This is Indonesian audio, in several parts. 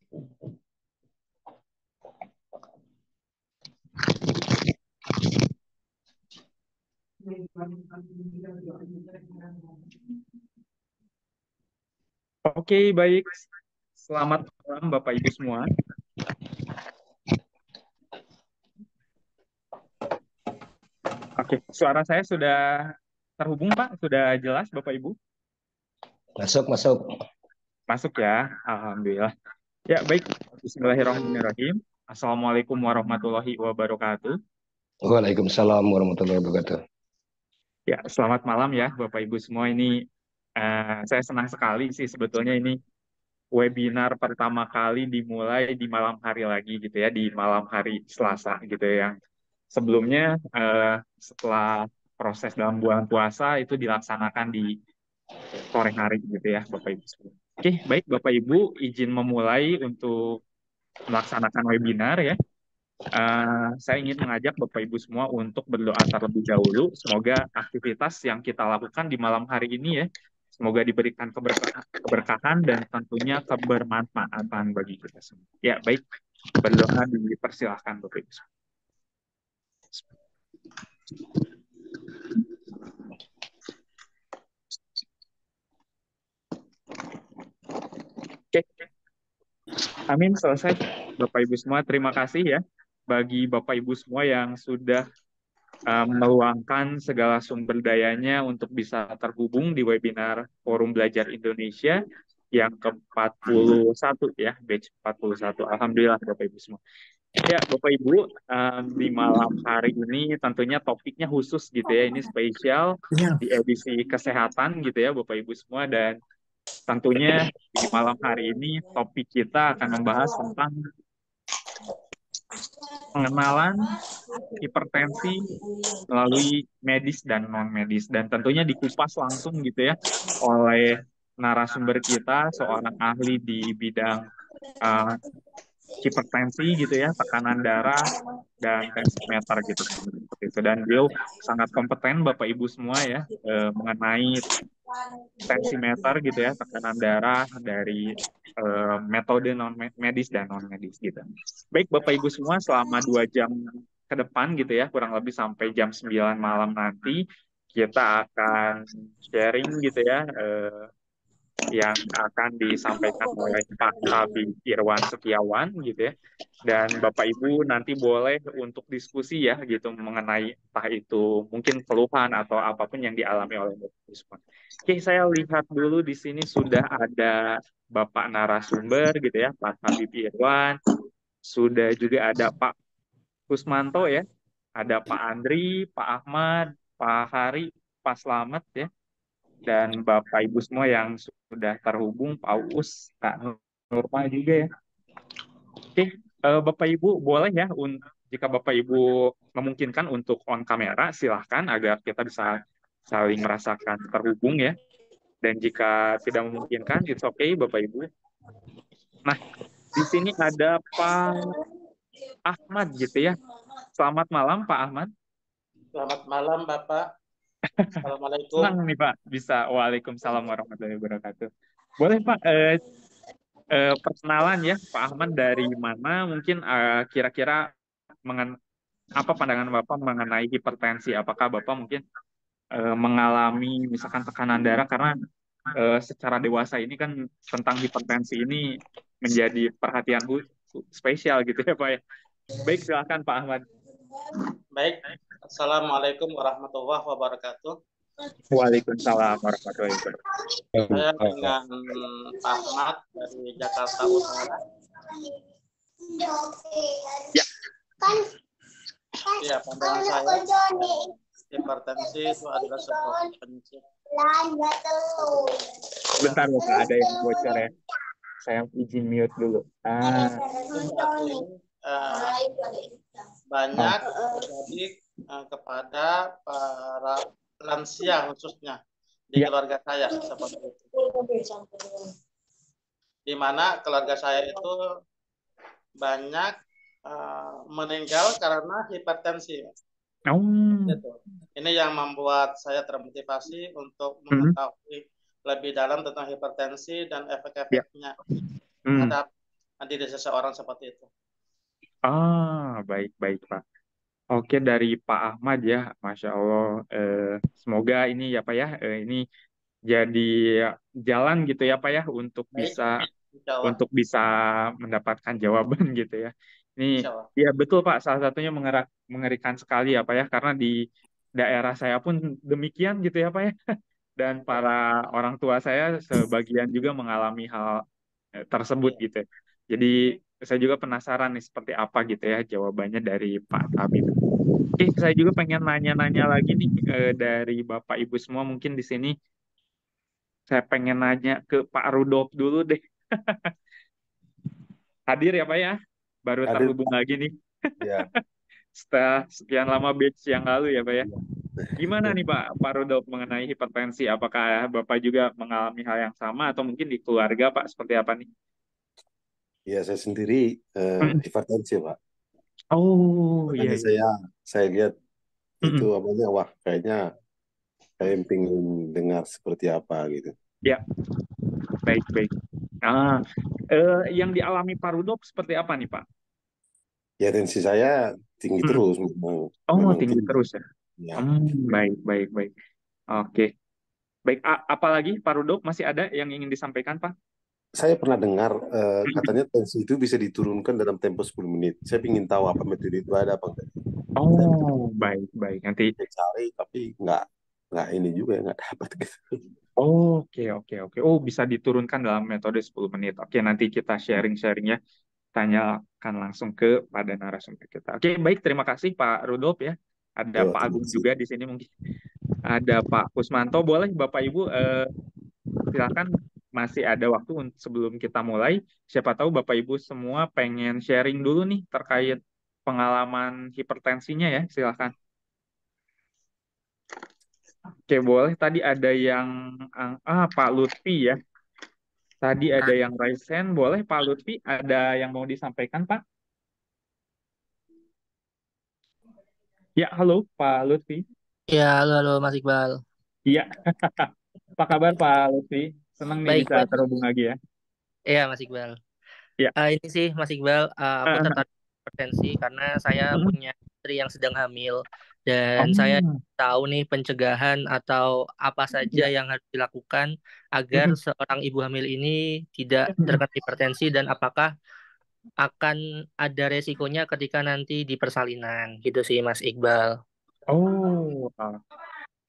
Oke, baik. Selamat malam Bapak Ibu semua. Oke, suara saya sudah terhubung, Pak? Sudah jelas, Bapak Ibu? Masuk, masuk. Masuk ya, Alhamdulillah. Ya, baik. Bismillahirrahmanirrahim. Assalamualaikum warahmatullahi wabarakatuh. Waalaikumsalam warahmatullahi wabarakatuh. Ya, selamat malam ya, Bapak Ibu semua. Ini saya senang sekali sih sebetulnya ini webinar pertama kali dimulai di malam hari lagi gitu ya, di malam hari Selasa gitu ya. Yang sebelumnya setelah proses dalam bulan puasa itu dilaksanakan di sore hari gitu ya, Bapak Ibu semua. Oke, baik Bapak Ibu, izin memulai untuk melaksanakan webinar ya. Saya ingin mengajak Bapak Ibu semua untuk berdoa terlebih dahulu. Semoga aktivitas yang kita lakukan di malam hari ini ya, semoga diberikan keberkahan dan tentunya kebermanfaatan bagi kita semua. Ya, baik. Berdoa dipersilahkan Bapak Ibu semua. Oke, amin, selesai. Bapak Ibu semua, terima kasih ya bagi Bapak Ibu semua yang sudah meluangkan segala sumber dayanya untuk bisa terhubung di webinar Forum Belajar Indonesia yang ke-41 ya, batch 41. Alhamdulillah Bapak Ibu semua. Ya, Bapak Ibu, di malam hari ini tentunya topiknya khusus gitu ya, ini spesial di edisi kesehatan gitu ya Bapak Ibu semua, dan tentunya di malam hari ini topik kita akan membahas tentang pengenalan hipertensi melalui medis dan non medis, dan tentunya dikupas langsung gitu ya oleh narasumber kita, seorang ahli di bidang uh, hipertensi gitu ya, tekanan darah dan tensimeter gitu seperti itu. Dan beliau sangat kompeten Bapak Ibu semua ya mengenai tensimeter gitu ya, tekanan darah dari metode non medis dan non medis gitu. Baik Bapak Ibu semua, selama 2 jam ke depan gitu ya, kurang lebih sampai jam 9 malam nanti kita akan sharing gitu ya yang akan disampaikan oleh Pak Habib Irwan Setiawan gitu ya. Dan Bapak Ibu nanti boleh untuk diskusi ya gitu mengenai entah itu mungkin keluhan atau apapun yang dialami oleh Bapak Ibu semua. Oke, saya lihat dulu di sini sudah ada Bapak narasumber gitu ya, Pak Habib Irwan, sudah juga ada Pak Kusmanto ya, ada Pak Andri, Pak Ahmad, Pak Hari, Pak Slamet ya, dan Bapak Ibu semua yang sudah terhubung, Pak Uus, Kak Nurma juga ya. Oke, Bapak Ibu boleh ya, jika Bapak Ibu memungkinkan untuk on kamera, silahkan agar kita bisa saling merasakan terhubung ya. Dan jika tidak memungkinkan, it's okay Bapak Ibu. Nah, di sini ada Pak Ahmad gitu ya. Selamat malam Pak Ahmad. Selamat malam Bapak. Senang Assalamualaikum. nih Pak, bisa. Waalaikumsalam warahmatullahi wabarakatuh. Boleh Pak, perkenalan ya Pak Ahmad dari mana, mungkin kira-kira apa pandangan Bapak mengenai hipertensi? Apakah Bapak mungkin mengalami misalkan tekanan darah, karena secara dewasa ini kan tentang hipertensi ini menjadi perhatian spesial gitu ya Pak ya. Baik, silakan Pak Ahmad. Baik. Assalamualaikum warahmatullahi wabarakatuh. Waalaikumsalam warahmatullahi wabarakatuh. Saya dengan Pak Ahmad dari Jakarta Utara. Ya. Ya, pandangan saya hipertensi itu adalah sebuah penyakit. Bentar Bapak, ada yang bocor ya. Saya izin mute dulu. Banyak terjadi kepada para lansia khususnya di keluarga saya seperti itu. Di mana keluarga saya itu banyak meninggal karena hipertensi. Ini yang membuat saya termotivasi untuk mengetahui lebih dalam tentang hipertensi dan efek-efeknya terhadap diri seseorang seperti itu. Baik, baik, Pak. Oke, dari Pak Ahmad ya, Masya Allah. Semoga ini ya Pak ya, ini jadi jalan gitu ya Pak ya Baik, insya Allah, untuk bisa mendapatkan jawaban gitu ya. Ini insya Allah. ya betul Pak, salah satunya mengerikan sekali ya Pak ya, karena di daerah saya pun demikian gitu ya Pak ya. Dan Ya, para orang tua saya sebagian juga mengalami hal tersebut ya. gitu. Jadi saya juga penasaran nih seperti apa gitu ya jawabannya dari Pak Tabib. Oke, saya juga pengen nanya-nanya lagi nih dari Bapak Ibu semua mungkin di sini. Saya pengen nanya ke Pak Rudolf dulu deh. Hadir ya Pak ya? Baru Ada, terhubung lagi nih ya. setelah sekian lama batch yang lalu ya Pak ya. Iya. Gimana nih Pak Rudolf mengenai hipertensi? Apakah Bapak juga mengalami hal yang sama atau mungkin di keluarga Pak seperti apa nih? Ya, saya sendiri hipertensi, Pak. Oh iya Makanya iya. saya lihat itu Mm-mm. apanya, wah kayaknya saya pengen dengar seperti apa gitu. Ya, baik baik. Ah, yang dialami Pak Rudolf seperti apa nih Pak? Ya, tensi saya tinggi Mm-mm. terus, memang Oh memang tinggi tinggi. terus ya. Ya, Baik baik baik. Oke. Baik, apalagi Pak Rudolf masih ada yang ingin disampaikan Pak? saya pernah dengar Mm-mm. katanya tensi itu bisa diturunkan dalam tempo 10 menit. Saya ingin tahu apa metode itu ada apa enggak. Saya Oh, baik, baik. Nanti, cari tapi nggak ini juga ya, nggak dapat gitu. oke, oke, oke. Oh, bisa diturunkan dalam metode 10 menit. Oke, nanti kita sharing-sharing ya. Tanyakan langsung pada narasumber kita. Oke, baik. Terima kasih Pak Rudolf ya. Ada Yo, Pak terima Agung kasih. juga di sini mungkin. Ada Pak Kusmanto. Boleh Bapak Ibu silakan masih ada waktu sebelum kita mulai. Siapa tahu Bapak Ibu semua pengen sharing dulu nih terkait pengalaman hipertensinya ya. Silakan. Oke, boleh. Tadi ada yang Pak Lutfi ya. Tadi ada yang raise hand. Boleh Pak Lutfi, ada yang mau disampaikan Pak? Ya, halo Pak Lutfi. Ya, halo, halo Mas Iqbal. Iya, apa kabar Pak Lutfi? Senang nih Baik, bisa baik. terhubung lagi ya. Iya, Mas Iqbal. Iya. Ini sih, Mas Iqbal, aku tertarik hipertensi karena saya Mm-mm. punya istri yang sedang hamil dan saya Oh, tahu nih pencegahan atau apa saja iya. yang harus dilakukan agar Mm-mm. seorang ibu hamil ini tidak Mm-mm. terkena hipertensi dan apakah akan ada resikonya ketika nanti di persalinan. Gitu sih, Mas Iqbal. Oh,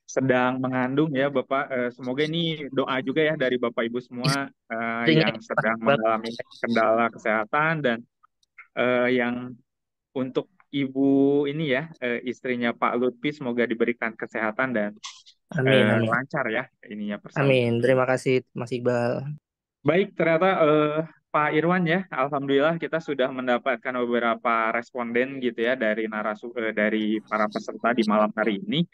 sedang mengandung ya Bapak. Semoga ini doa juga ya dari Bapak Ibu semua Istrinya yang Mas sedang Iqbal. mengalami kendala kesehatan dan yang untuk ibu ini ya, istrinya Pak Lutfi semoga diberikan kesehatan dan Amin, amin. lancar ya ininya persalinan. Amin. Terima kasih, Mas Iqbal. Baik, ternyata Pak Irwan ya, alhamdulillah kita sudah mendapatkan beberapa responden gitu ya dari para peserta di malam hari ini.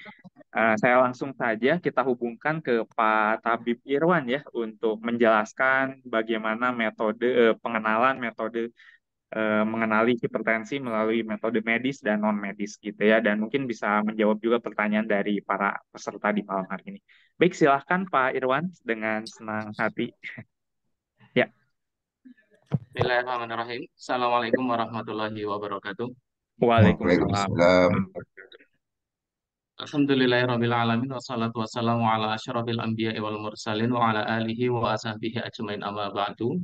Saya langsung saja kita hubungkan ke Pak Tabib Irwan ya untuk menjelaskan bagaimana metode pengenalan metode mengenali hipertensi melalui metode medis dan non medis gitu ya, dan mungkin bisa menjawab juga pertanyaan dari para peserta di malam hari ini. Baik, silahkan Pak Irwan dengan senang hati. Ya. Bismillahirrahmanirrahim. Assalamualaikum warahmatullahi wabarakatuh. Waalaikumsalam. Waalaikumsalam. Alhamdulillahirabbil alamin wassalatu wassalamu ala asyrafil anbiya'i wal mursalin wa ala alihi wa ashabihi ajmain amma ba'du.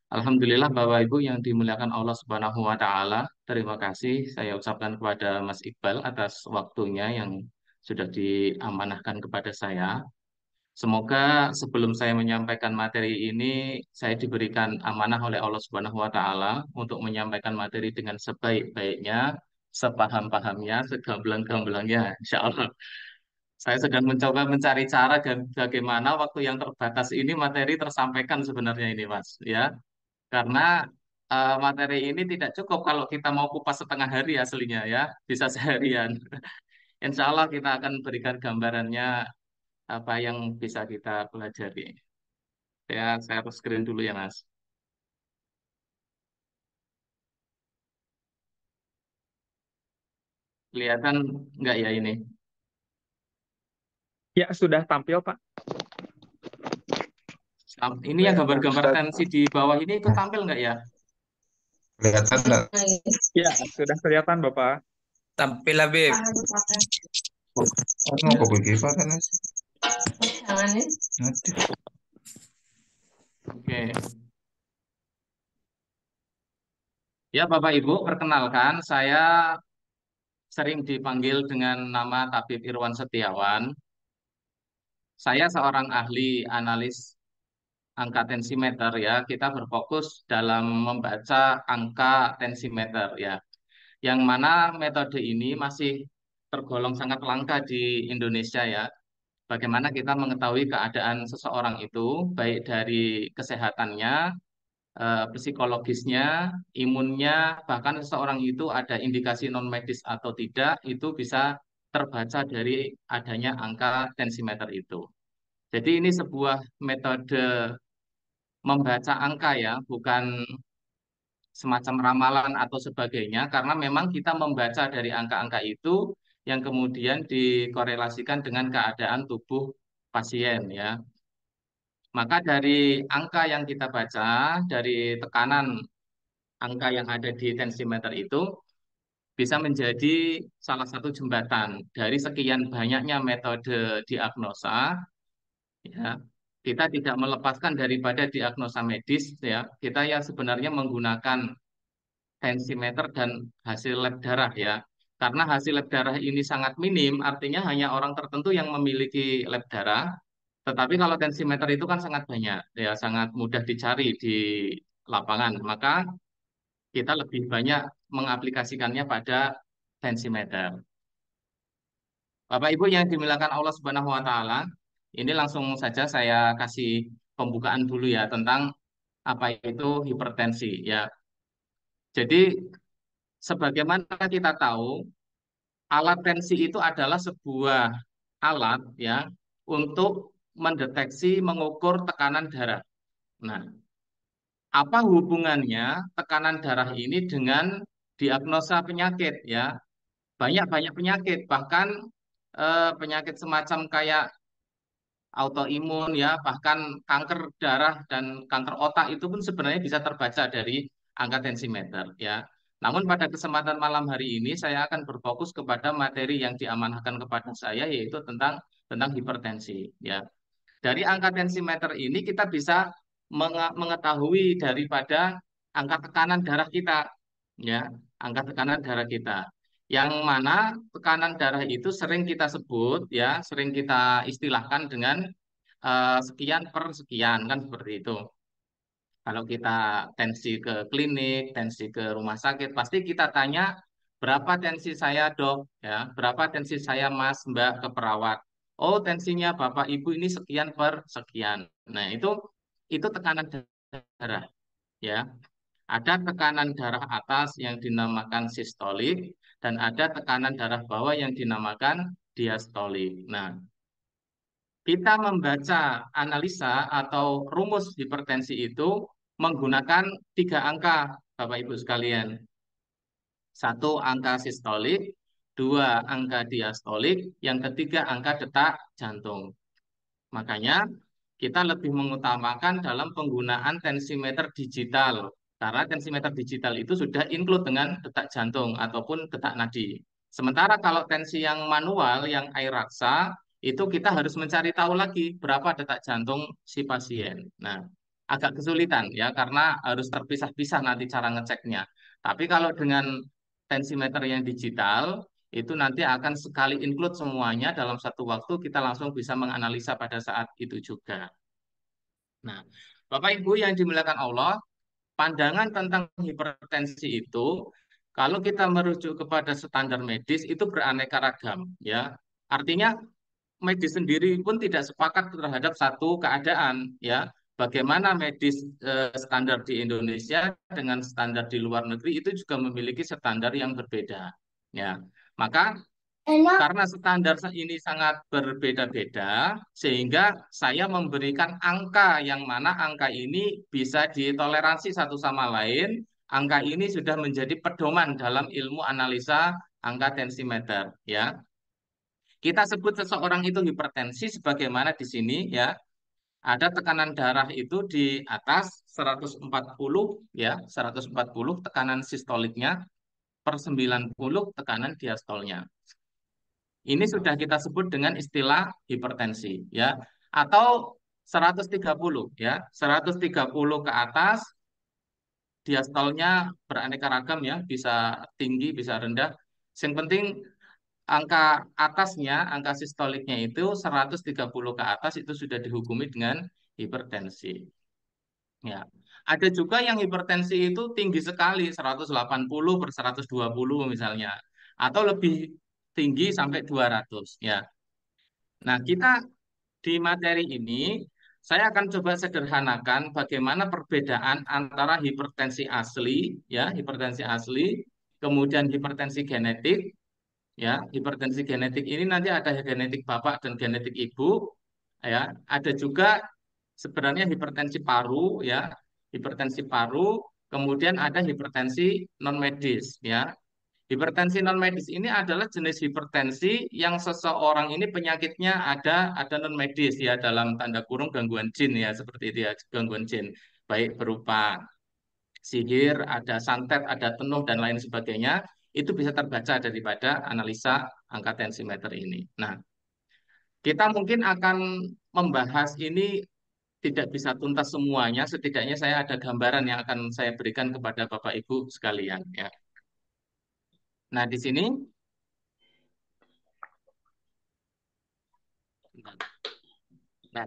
Alhamdulillah Bapak Ibu yang dimuliakan Allah Subhanahu wa taala. Terima kasih saya ucapkan kepada Mas Iqbal atas waktunya yang sudah diamanahkan kepada saya. Semoga sebelum saya menyampaikan materi ini, saya diberikan amanah oleh Allah Subhanahu wa Ta'ala untuk menyampaikan materi dengan sebaik-baiknya, sepaham-pahamnya, segamblang-gamblangnya, insya Allah. Saya sedang mencoba mencari cara dan bagaimana waktu yang terbatas ini materi tersampaikan sebenarnya ini, Mas. Ya, karena materi ini tidak cukup kalau kita mau kupas setengah hari aslinya ya, bisa seharian. Insya Allah kita akan berikan gambarannya apa yang bisa kita pelajari. Ya, saya harus screen dulu ya, Mas. Kelihatan nggak ya ini? Ya, sudah tampil, Pak. Ini yang gambar-gambar tensi di bawah ini ikut tampil nggak ya? Kelihatan nggak? Ya, sudah kelihatan Bapak. Tampil lah, Beb. Oh, mau kau pergi apa kan? Nanti. Oke. Ya, Bapak Ibu, perkenalkan saya sering dipanggil dengan nama Tabib Irwan Setiawan. Saya seorang ahli analis angka tensimeter ya. Kita berfokus dalam membaca angka tensimeter ya. Yang mana metode ini masih tergolong sangat langka di Indonesia ya. Bagaimana kita mengetahui keadaan seseorang itu, baik dari kesehatannya, psikologisnya, imunnya, bahkan seseorang itu ada indikasi non medis atau tidak, itu bisa terbaca dari adanya angka tensimeter itu. Jadi ini sebuah metode membaca angka ya, bukan semacam ramalan atau sebagainya, karena memang kita membaca dari angka-angka itu yang kemudian dikorelasikan dengan keadaan tubuh pasien ya. Maka dari angka yang kita baca, dari tekanan angka yang ada di tensimeter itu bisa menjadi salah satu jembatan dari sekian banyaknya metode diagnosa ya. Kita tidak melepaskan daripada diagnosa medis ya. Kita ya sebenarnya menggunakan tensimeter dan hasil lab darah ya. Karena hasil lab darah ini sangat minim, artinya hanya orang tertentu yang memiliki lab darah. Tetapi kalau tensimeter itu kan sangat banyak, ya sangat mudah dicari di lapangan. Maka kita lebih banyak mengaplikasikannya pada tensimeter. Bapak Ibu yang dimuliakan Allah Subhanahu wa taala, ini langsung saja saya kasih pembukaan dulu ya tentang apa itu hipertensi ya. Jadi sebagaimana kita tahu, alat tensi itu adalah sebuah alat ya untuk mendeteksi mengukur tekanan darah. Nah, apa hubungannya tekanan darah ini dengan diagnosa penyakit ya? Banyak-banyak penyakit, bahkan penyakit semacam kayak autoimun ya, bahkan kanker darah dan kanker otak itu pun sebenarnya bisa terbaca dari angka tensimeter ya. Namun pada kesempatan malam hari ini saya akan berfokus kepada materi yang diamanahkan kepada saya yaitu tentang hipertensi ya. Dari angka tensimeter ini kita bisa mengetahui daripada angka tekanan darah kita ya, angka tekanan darah kita. Yang mana tekanan darah itu sering kita sebut ya, sering kita istilahkan dengan sekian per sekian kan seperti itu. Kalau kita tensi ke klinik, tensi ke rumah sakit, pasti kita tanya berapa tensi saya dok, ya, berapa tensi saya mas, mbak ke perawat. Oh tensinya bapak ibu ini sekian per sekian. Nah itu tekanan darah, ya. Ada tekanan darah atas yang dinamakan sistolik dan ada tekanan darah bawah yang dinamakan diastolik. Nah, kita membaca analisa atau rumus hipertensi itu menggunakan 3 angka, Bapak Ibu sekalian. 1 angka sistolik, 2 angka diastolik, yang ketiga angka detak jantung. Makanya kita lebih mengutamakan dalam penggunaan tensimeter digital. Karena tensimeter digital itu sudah include dengan detak jantung ataupun detak nadi. Sementara kalau tensi yang manual, yang air raksa, itu kita harus mencari tahu lagi berapa detak jantung si pasien. Nah, agak kesulitan ya karena harus terpisah-pisah nanti cara ngeceknya. Tapi kalau dengan tensimeter yang digital, itu nanti akan sekali include semuanya dalam satu waktu kita langsung bisa menganalisa pada saat itu juga. Nah, Bapak Ibu yang dimuliakan Allah, pandangan tentang hipertensi itu kalau kita merujuk kepada standar medis itu beraneka ragam ya. Artinya medis sendiri pun tidak sepakat terhadap satu keadaan ya. Bagaimana medis standar di Indonesia dengan standar di luar negeri itu juga memiliki standar yang berbeda ya. Maka karena standar ini sangat berbeda-beda, sehingga saya memberikan angka yang mana angka ini bisa ditoleransi satu sama lain. Angka ini sudah menjadi pedoman dalam ilmu analisa angka tensimeter. Ya, kita sebut seseorang itu hipertensi sebagaimana di sini ya. Ada tekanan darah itu di atas 140 ya, 140 tekanan sistoliknya per 90 tekanan diastolnya. Ini sudah kita sebut dengan istilah hipertensi ya, atau 130 ya, 130 ke atas diastolnya beraneka ragam ya, bisa tinggi, bisa rendah. Yang penting angka atasnya, angka sistoliknya itu 130 ke atas itu sudah dihukumi dengan hipertensi. Ya. Ada juga yang hipertensi itu tinggi sekali, 180 per 120 misalnya, atau lebih tinggi sampai 200 ya. Nah, kita di materi ini saya akan coba sederhanakan bagaimana perbedaan antara hipertensi asli ya, hipertensi asli, kemudian hipertensi genetik ya. Hipertensi genetik ini nanti ada genetik bapak dan genetik ibu ya. Ada juga sebenarnya hipertensi paru ya, hipertensi paru, kemudian ada hipertensi non medis ya. Hipertensi non medis ini adalah jenis hipertensi yang seseorang ini penyakitnya ada non medis ya, dalam tanda kurung gangguan jin ya, seperti itu ya, gangguan jin baik berupa sihir, ada santet, ada tenuh dan lain sebagainya, itu bisa terbaca daripada analisa angka tensimeter ini. Nah, kita mungkin akan membahas ini tidak bisa tuntas semuanya, setidaknya saya ada gambaran yang akan saya berikan kepada Bapak Ibu sekalian ya. Nah, di sini nah,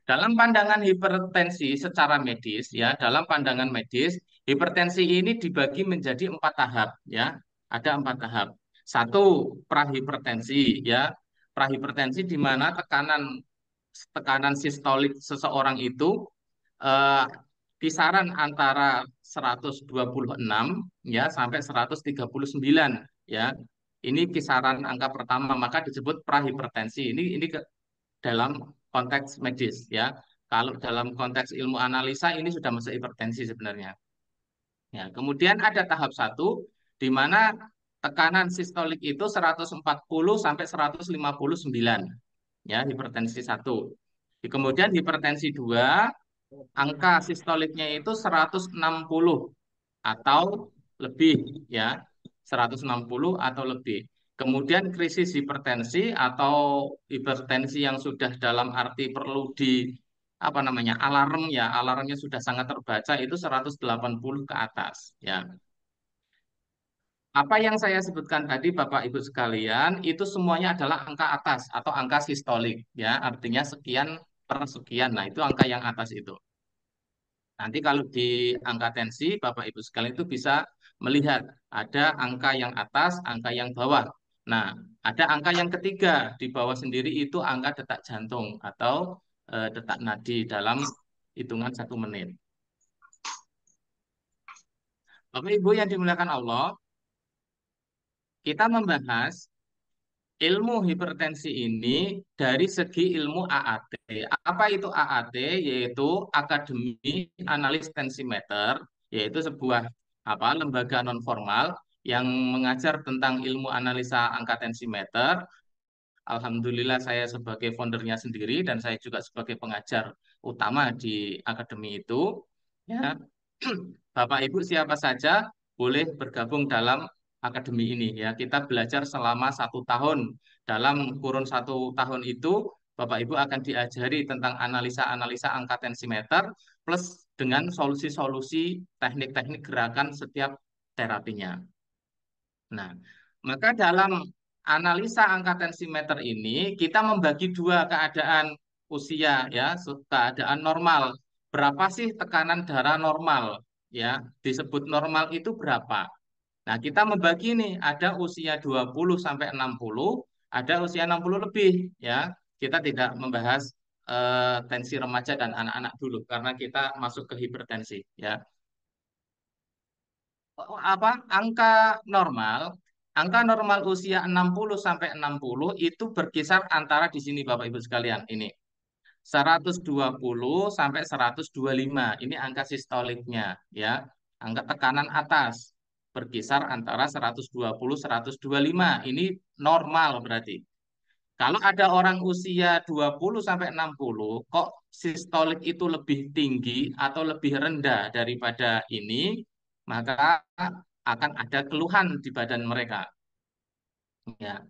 dalam pandangan hipertensi secara medis ya, dalam pandangan medis, hipertensi ini dibagi menjadi 4 tahap ya. Ada 4 tahap. Satu, prahipertensi ya. Prahipertensi di mana tekanan sistolik seseorang itu eh, kisaran antara 126 ya sampai 139 ya. Ini kisaran angka pertama, maka disebut prahipertensi. Ini dalam konteks medis ya. Kalau dalam konteks ilmu analisa ini sudah masuk hipertensi sebenarnya. Ya, kemudian ada tahap 1 di mana tekanan sistolik itu 140 sampai 159 ya, hipertensi 1. Kemudian hipertensi 2 angka sistoliknya itu 160 atau lebih ya, 160 atau lebih. Kemudian krisis hipertensi atau hipertensi yang sudah dalam arti perlu di apa namanya alarm ya, alarmnya sudah sangat terbaca itu 180 ke atas ya. Apa yang saya sebutkan tadi Bapak Ibu sekalian itu semuanya adalah angka atas atau angka sistolik ya, artinya sekian per sekian. Nah, itu angka yang atas itu. Nanti kalau di angka tensi, Bapak Ibu sekalian itu bisa melihat ada angka yang atas, angka yang bawah. Nah, ada angka yang ketiga di bawah sendiri itu angka detak jantung atau detak nadi dalam hitungan 1 menit. Bapak Ibu yang dimuliakan Allah, kita membahas ilmu hipertensi ini dari segi ilmu AAT. Apa itu AAT? Yaitu Akademi Analis Tensimeter, yaitu sebuah lembaga non formal yang mengajar tentang ilmu analisa angka tensimeter. Alhamdulillah saya sebagai foundernya sendiri dan saya juga sebagai pengajar utama di akademi itu. Ya, Bapak Ibu siapa saja boleh bergabung dalam akademi ini ya. Kita belajar selama 1 tahun. Dalam kurun 1 tahun itu Bapak Ibu akan diajari tentang analisa-analisa angka tensimeter plus dengan solusi-solusi teknik-teknik gerakan setiap terapinya. Nah, maka dalam analisa angka tensimeter ini kita membagi 2 keadaan usia ya, keadaan normal. Berapa sih tekanan darah normal ya? Disebut normal itu berapa? Nah, kita membagi nih, ada usia 20 sampai 60, ada usia 60 lebih ya. Kita tidak membahas tensi remaja dan anak-anak dulu karena kita masuk ke hipertensi ya. Angka normal usia 60 sampai 60 itu berkisar antara di sini Bapak Ibu sekalian ini 120 sampai 125. Ini angka sistoliknya ya. Angka tekanan atas berkisar antara 120 125. Ini normal berarti. Kalau ada orang usia 20 sampai 60, kok sistolik itu lebih tinggi atau lebih rendah daripada ini, maka akan ada keluhan di badan mereka. Ya.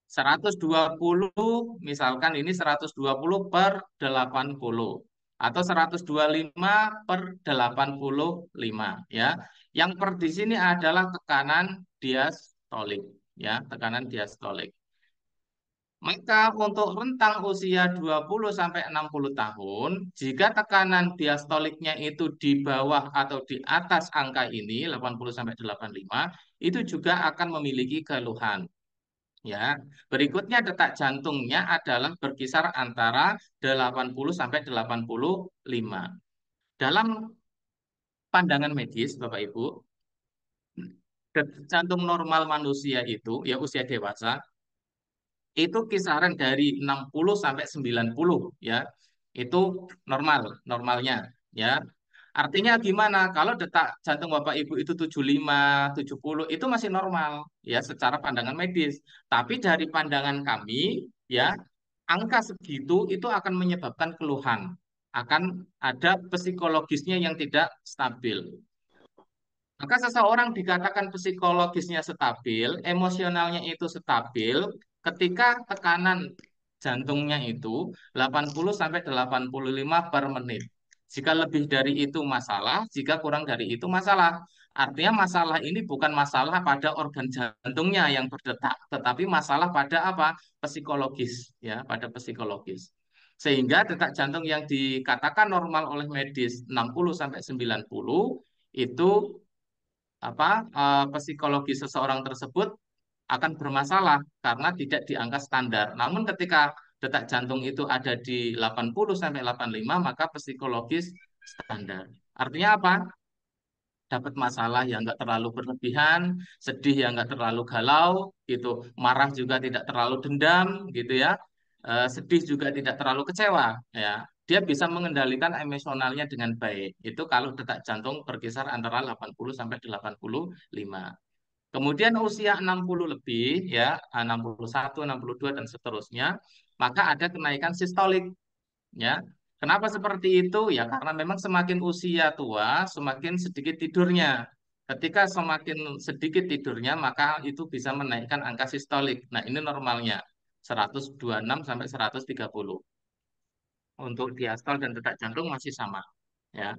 120, misalkan ini 120 per 80 atau 125 per 85 ya. Yang per di sini adalah tekanan diastolik ya, tekanan diastolik. Maka untuk rentang usia 20 sampai 60 tahun, jika tekanan diastoliknya itu di bawah atau di atas angka ini 80 sampai 85, itu juga akan memiliki keluhan. Ya, berikutnya detak jantungnya adalah berkisar antara 80 sampai 85. Dalam pandangan medis, Bapak Ibu, detak jantung normal manusia itu, ya usia dewasa, itu kisaran dari 60 sampai 90 ya. Itu normalnya ya. Artinya gimana? Kalau detak jantung Bapak Ibu itu 75, 70 itu masih normal ya secara pandangan medis. Tapi dari pandangan kami ya, angka segitu itu akan menyebabkan keluhan. Akan ada psikologisnya yang tidak stabil. Maka seseorang dikatakan psikologisnya stabil, emosionalnya itu stabil ketika tekanan jantungnya itu 80 sampai 85 per menit. Jika lebih dari itu masalah, jika kurang dari itu masalah. Artinya masalah ini bukan masalah pada organ jantungnya yang berdetak, tetapi masalah pada apa? Psikologis, ya, pada psikologis. Sehingga detak jantung yang dikatakan normal oleh medis 60 sampai 90 itu psikologi seseorang tersebut akan bermasalah karena tidak di angka standar. Namun ketika detak jantung itu ada di 80 sampai 85 maka psikologis standar. Artinya apa? Dapat masalah yang nggak terlalu berlebihan, sedih yang nggak terlalu galau, gitu, marah juga tidak terlalu dendam, gitu ya, sedih juga tidak terlalu kecewa, ya. Dia bisa mengendalikan emosionalnya dengan baik. Itu kalau detak jantung berkisar antara 80 sampai 85. Kemudian usia 60 lebih, ya, 61, 62 dan seterusnya, maka ada kenaikan sistolik. Ya, kenapa seperti itu? Ya, karena memang semakin usia tua, semakin sedikit tidurnya. Ketika semakin sedikit tidurnya, maka itu bisa menaikkan angka sistolik. Nah, ini normalnya 126 sampai 130. Untuk diastol dan detak jantung masih sama. Ya.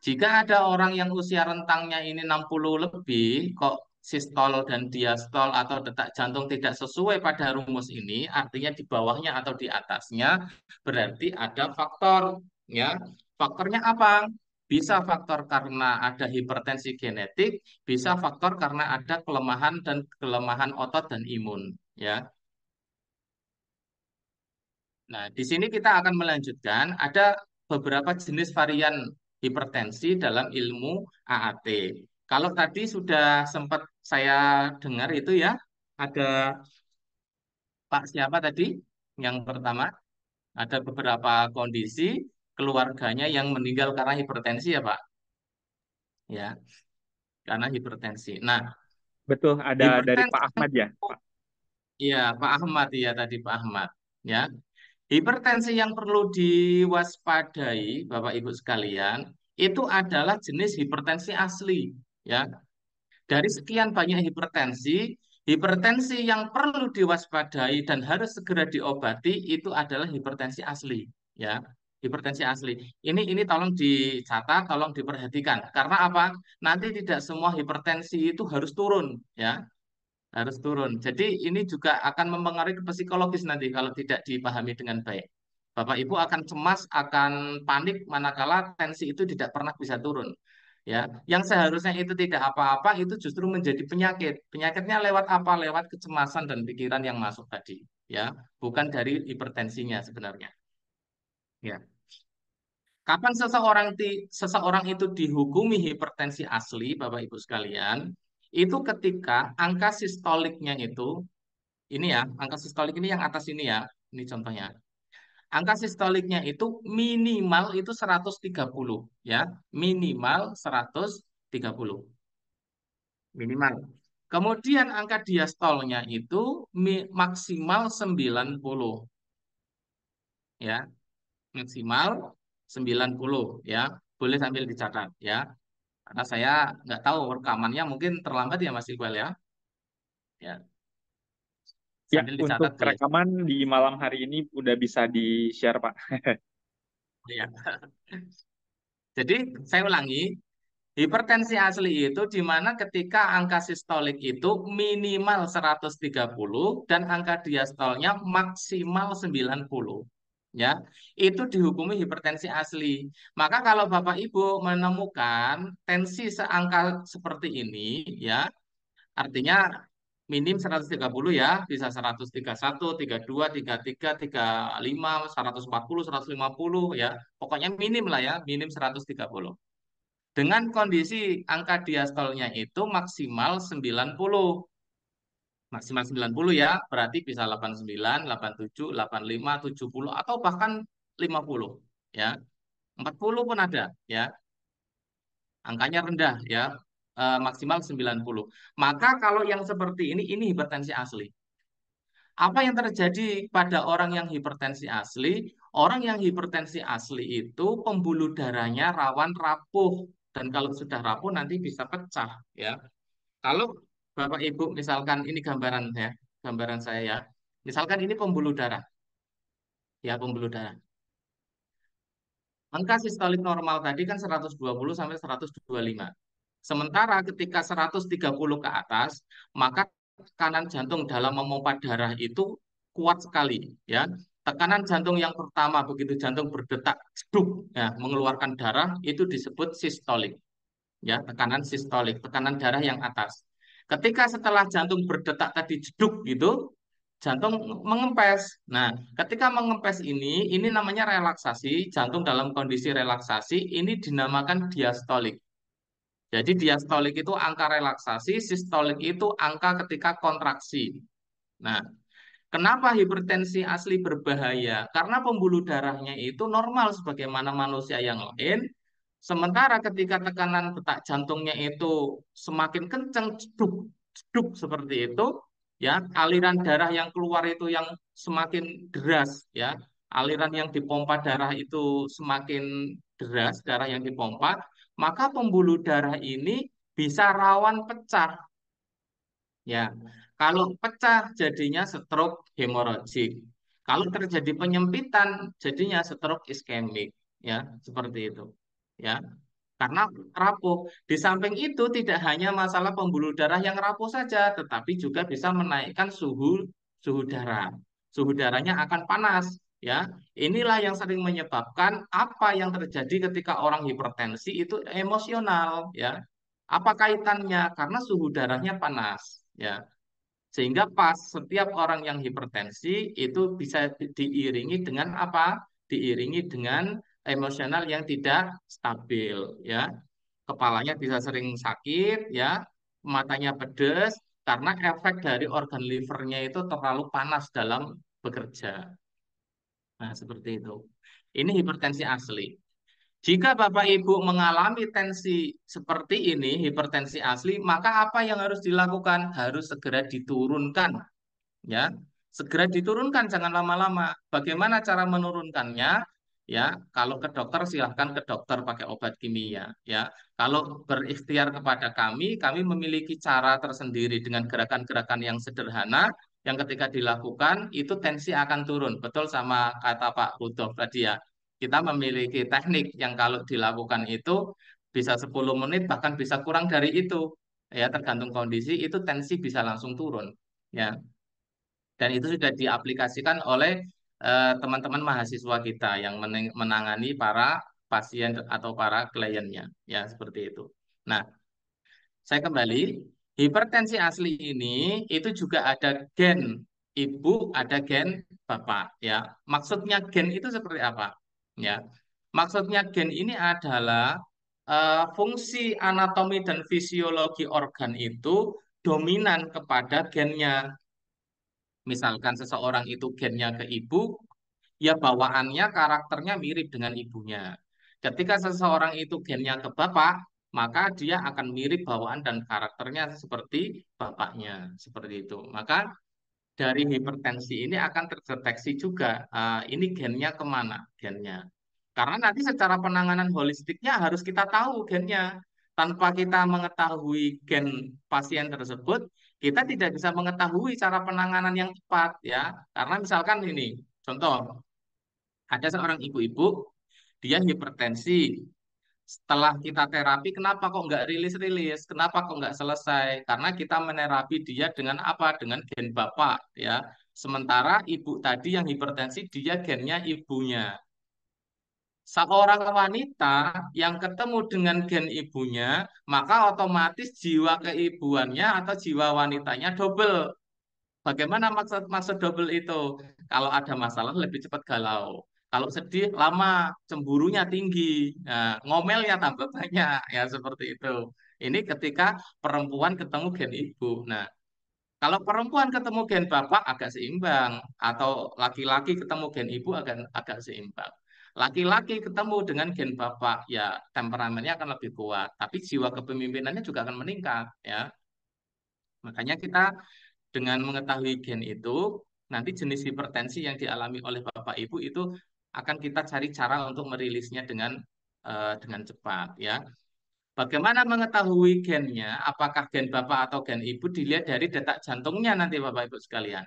Jika ada orang yang usia rentangnya ini 60 lebih, kok sistol dan diastol atau detak jantung tidak sesuai pada rumus ini, artinya di bawahnya atau di atasnya, berarti ada faktor. Ya, faktornya apa? Bisa faktor karena ada hipertensi genetik, bisa faktor karena ada kelemahan dan kelemahan otot dan imun. Ya, nah, di sini kita akan melanjutkan ada beberapa jenis varian hipertensi dalam ilmu AAT. Kalau tadi sudah sempat saya dengar itu ya, ada Pak siapa tadi? Yang pertama, ada beberapa kondisi keluarganya yang meninggal karena hipertensi ya, Pak. Ya, karena hipertensi. Nah, Betul, ada dari hipertensi Pak Ahmad ya, Pak. ya Pak Ahmad ya tadi Pak Ahmad. Ya, hipertensi yang perlu diwaspadai, Bapak Ibu sekalian, itu adalah jenis hipertensi asli. Ya, dari sekian banyak hipertensi, hipertensi yang perlu diwaspadai dan harus segera diobati itu adalah hipertensi asli. Ya, hipertensi asli. Ini tolong dicatat, tolong diperhatikan. Karena apa? Nanti tidak semua hipertensi itu harus turun. Ya, harus turun. Jadi ini juga akan mempengaruhi ke psikologis nanti kalau tidak dipahami dengan baik. Bapak Ibu akan cemas, akan panik manakala tensi itu tidak pernah bisa turun. Ya, yang seharusnya itu tidak apa-apa itu justru menjadi penyakit. Penyakitnya lewat apa? Lewat kecemasan dan pikiran yang masuk tadi. Ya, bukan dari hipertensinya sebenarnya. Ya. Kapan seseorang itu dihukumi hipertensi asli, Bapak Ibu sekalian, itu ketika angka sistoliknya itu, ini ya, angka sistolik ini yang atas ini ya, ini contohnya. Angka sistoliknya itu minimal itu 130, ya, minimal 130. Minimal. Kemudian angka diastolnya itu maksimal 90 ya, maksimal 90 ya. Boleh sambil dicatat ya. Karena saya nggak tahu rekamannya mungkin terlambat ya Mas Iqbal ya. Ya, Ya, sambil untuk dicatat boleh. rekaman di malam hari ini udah bisa di-share, Pak. Ya. Jadi saya ulangi, hipertensi asli itu di mana ketika angka sistolik itu minimal 130 dan angka diastolnya maksimal 90. Ya, itu dihukumi hipertensi asli. Maka kalau Bapak Ibu menemukan tensi seangka seperti ini, ya, artinya minim 130 ya, bisa 131, 32, 33, 35, 140, 150 ya. Pokoknya minim lah ya, minim 130. Dengan kondisi angka diastolnya itu maksimal 90. Maksimal 90 ya, berarti bisa 89, 87, 85, 70 atau bahkan 50 ya. 40 pun ada ya. Angkanya rendah ya. Maksimal 90. Maka kalau yang seperti ini hipertensi asli. Apa yang terjadi pada orang yang hipertensi asli? Orang yang hipertensi asli itu pembuluh darahnya rawan rapuh dan kalau sudah rapuh nanti bisa pecah ya. Kalau Bapak Ibu misalkan ini gambaran saya ya. Misalkan ini pembuluh darah ya, pembuluh darah. Angka sistolik normal tadi kan 120 sampai 125. Sementara ketika 130 ke atas, maka tekanan jantung dalam memompa darah itu kuat sekali ya. Tekanan jantung yang pertama begitu jantung berdetak jeduk ya, mengeluarkan darah itu disebut sistolik ya, tekanan sistolik, tekanan darah yang atas. Ketika setelah jantung berdetak tadi jeduk gitu, jantung mengempes. Nah, ketika mengempes ini namanya relaksasi, jantung dalam kondisi relaksasi ini dinamakan diastolik. Jadi diastolik itu angka relaksasi, sistolik itu angka ketika kontraksi. Nah, kenapa hipertensi asli berbahaya? Karena pembuluh darahnya itu normal sebagaimana manusia yang lain. Sementara ketika tekanan detak jantungnya itu semakin kencang, ceduk, ceduk seperti itu, ya, aliran darah yang keluar itu yang semakin deras, ya, aliran yang dipompa darah itu semakin deras, darah yang dipompa, maka pembuluh darah ini bisa rawan pecah. Ya, kalau pecah jadinya stroke hemoragik. Kalau terjadi penyempitan jadinya stroke iskemik, ya, seperti itu. Ya, karena rapuh. Di samping itu tidak hanya masalah pembuluh darah yang rapuh saja, tetapi juga bisa menaikkan suhu suhu darah. Suhu darahnya akan panas, ya. Inilah yang sering menyebabkan apa yang terjadi ketika orang hipertensi itu emosional, ya. Apa kaitannya? Karena suhu darahnya panas, ya. Sehingga pas setiap orang yang hipertensi itu bisa diiringi dengan apa? Diiringi dengan emosional yang tidak stabil, ya. Kepalanya bisa sering sakit, ya. Matanya pedas karena efek dari organ livernya itu terlalu panas dalam bekerja. Nah, seperti itu. Ini hipertensi asli. Jika Bapak Ibu mengalami tensi seperti ini, hipertensi asli, maka apa yang harus dilakukan? Harus segera diturunkan, ya. Segera diturunkan, jangan lama-lama. Bagaimana cara menurunkannya? Ya, kalau ke dokter silahkan ke dokter pakai obat kimia, ya. Kalau berikhtiar kepada kami memiliki cara tersendiri dengan gerakan-gerakan yang sederhana yang ketika dilakukan itu tensi akan turun. Betul sama kata Pak Rudolf tadi ya. Kita memiliki teknik yang kalau dilakukan itu bisa 10 menit bahkan bisa kurang dari itu. Ya, tergantung kondisi itu tensi bisa langsung turun. Ya, dan itu sudah diaplikasikan oleh teman-teman mahasiswa kita yang menangani para pasien atau para kliennya, ya seperti itu. Nah, saya kembali, hipertensi asli ini itu juga ada gen ibu, ada gen bapak, ya. Maksudnya gen itu seperti apa? Ya, maksudnya gen ini adalah fungsi anatomi dan fisiologi organ itu dominan kepada gennya. Misalkan seseorang itu gennya ke ibu, ya bawaannya karakternya mirip dengan ibunya. Ketika seseorang itu gennya ke bapak, maka dia akan mirip bawaan dan karakternya seperti bapaknya, seperti itu. Maka dari hipertensi ini akan terdeteksi juga ini gennya kemana gennya. Karena nanti secara penanganan holistiknya harus kita tahu gennya. Tanpa kita mengetahui gen pasien tersebut, kita tidak bisa mengetahui cara penanganan yang tepat ya. Karena misalkan ini, contoh, ada seorang ibu-ibu, dia hipertensi. Setelah kita terapi, kenapa kok nggak rilis-rilis? Kenapa kok nggak selesai? Karena kita menerapi dia dengan apa? Dengan gen bapak, ya. Sementara ibu tadi yang hipertensi, dia gennya ibunya. Seorang wanita yang ketemu dengan gen ibunya, maka otomatis jiwa keibuannya atau jiwa wanitanya double. Bagaimana maksud double itu? Kalau ada masalah lebih cepat galau. Kalau sedih lama, cemburunya tinggi, nah, ngomelnya tambah banyak, ya seperti itu. Ini ketika perempuan ketemu gen ibu. Nah, kalau perempuan ketemu gen bapak agak seimbang, atau laki-laki ketemu gen ibu agak agak seimbang. Laki-laki ketemu dengan gen bapak, ya temperamennya akan lebih kuat, tapi jiwa kepemimpinannya juga akan meningkat, ya. Makanya kita dengan mengetahui gen itu, nanti jenis hipertensi yang dialami oleh bapak ibu itu akan kita cari cara untuk merilisnya dengan cepat, ya. Bagaimana mengetahui gennya? Apakah gen bapak atau gen ibu dilihat dari detak jantungnya nanti bapak ibu sekalian.